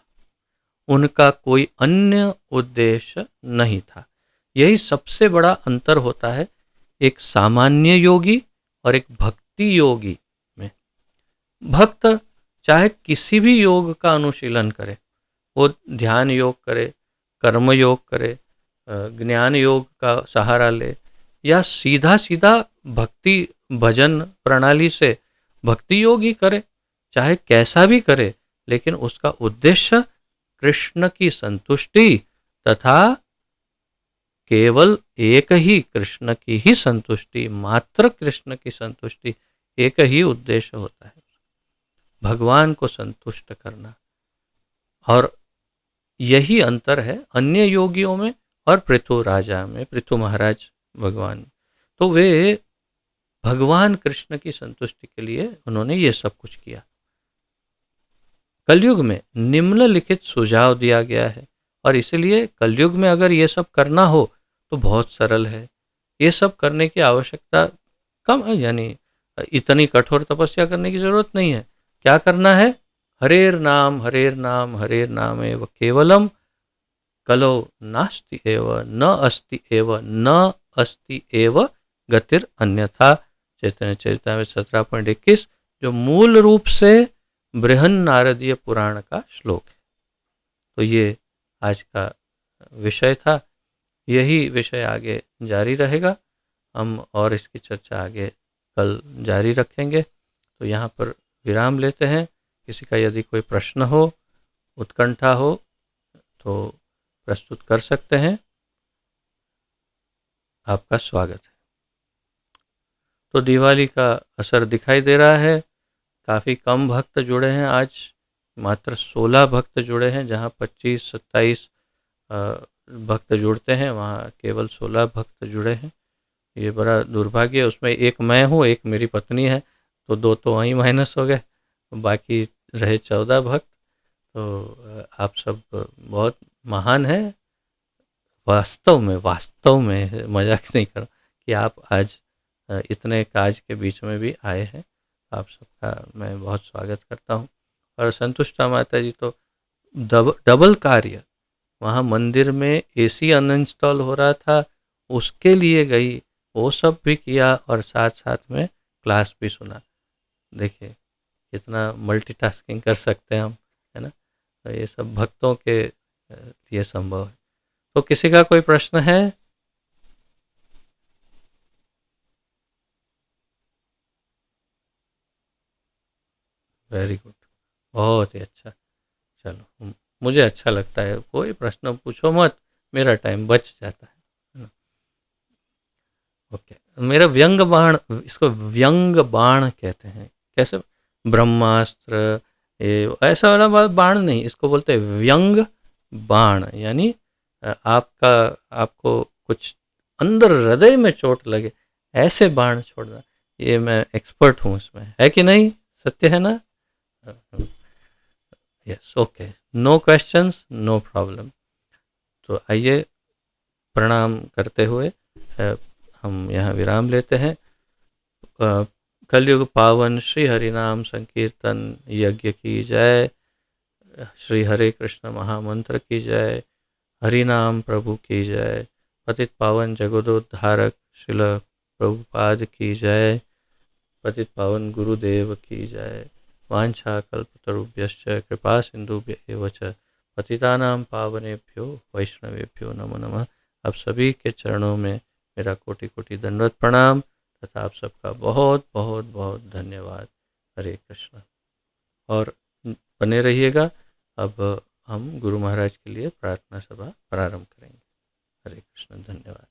उनका कोई अन्य उद्देश्य नहीं था। यही सबसे बड़ा अंतर होता है एक सामान्य योगी और एक भक्ति योगी में। भक्त चाहे किसी भी योग का अनुशीलन करे, वो ध्यान योग करे, कर्म योग करे, ज्ञान योग का सहारा ले या सीधा सीधा भक्ति भजन प्रणाली से भक्ति योग ही करे, चाहे कैसा भी करे, लेकिन उसका उद्देश्य कृष्ण की संतुष्टि तथा केवल एक ही कृष्ण की ही संतुष्टि, मात्र कृष्ण की संतुष्टि, एक ही उद्देश्य होता है, भगवान को संतुष्ट करना। और यही अंतर है अन्य योगियों में और पृथु राजा में, पृथु महाराज भगवान। तो वे भगवान कृष्ण की संतुष्टि के लिए उन्होंने ये सब कुछ किया। कलयुग में निम्नलिखित सुझाव दिया गया है और इसलिए कलयुग में अगर ये सब करना हो तो बहुत सरल है। ये सब करने की आवश्यकता कम है, यानी इतनी कठोर तपस्या करने की जरूरत नहीं है। क्या करना है? हरेर नाम हरेर नाम हरेर नाम एव केवलम कलो नास्ति एव न अस्ति एव न अस्ति एव गतिर अन्यथा। चैतन्य चरितामृत 17.21 जो मूल रूप से बृहन नारदीय पुराण का श्लोक है। तो ये आज का विषय था। यही विषय आगे जारी रहेगा, हम और इसकी चर्चा आगे कल जारी रखेंगे। तो यहाँ पर विराम लेते हैं। किसी का यदि कोई प्रश्न हो, उत्कंठा हो तो प्रस्तुत कर सकते हैं। आपका स्वागत है। तो दिवाली का असर दिखाई दे रहा है। काफ़ी कम भक्त जुड़े हैं आज, मात्र 16 भक्त जुड़े हैं। जहाँ 25-27 भक्त जुड़ते हैं वहाँ केवल 16 भक्त जुड़े हैं। ये बड़ा दुर्भाग्य है। उसमें एक मैं हूँ, एक मेरी पत्नी है, तो 2 तो वहीं माइनस हो गए, बाकी रहे 14 भक्त। तो आप सब बहुत महान हैं। वास्तव में मजाक नहीं कर कि आप आज इतने काज के बीच में भी आए हैं। आप सबका मैं बहुत स्वागत करता हूँ। और संतुष्टा माता जी तो डबल कार्य, वहाँ मंदिर में एसी अनइंस्टॉल हो रहा था, उसके लिए गई, वो सब भी किया और साथ साथ में क्लास भी सुना। देखिए कितना मल्टीटास्किंग कर सकते हैं हम, है ना। तो ये सब भक्तों के ये संभव है। तो किसी का कोई प्रश्न है? वेरी गुड, बहुत ही अच्छा। चलो, मुझे अच्छा लगता है, कोई प्रश्न पूछो मत, मेरा टाइम बच जाता है ना। ओके, मेरा व्यंग बाण, इसको व्यंग बाण कहते हैं। कैसे? ब्रह्मास्त्र, ये ऐसा वाला बाण नहीं, इसको बोलते हैं व्यंग बाण। यानी आपका, आपको कुछ अंदर हृदय में चोट लगे ऐसे बाण छोड़ना, ये मैं एक्सपर्ट हूँ इसमें, है कि नहीं? सत्य है ना? Yes, okay, no questions, no problem. तो आइए, प्रणाम करते हुए हम यहाँ विराम लेते हैं। कलयुग पावन श्री हरि नाम संकीर्तन यज्ञ की जय, श्री हरे कृष्ण महामंत्र की जय, हरि नाम प्रभु की जय, पतित पावन जगदोद्धारक श्रील प्रभुपाद की जय, पतित पावन गुरुदेव की जय। वांछा कल्पतरुभ्यश्च कृपा सिंधुभ्य एव च पतितानां पावनेभ्यो वैष्णवेभ्यो नमो नमः। आप सभी के चरणों में मेरा कोटि कोटि दंडवत प्रणाम तथा आप सबका बहुत बहुत बहुत धन्यवाद। हरे कृष्ण। और बने रहिएगा। अब हम गुरु महाराज के लिए प्रार्थना सभा प्रारंभ करेंगे। हरे कृष्ण, धन्यवाद।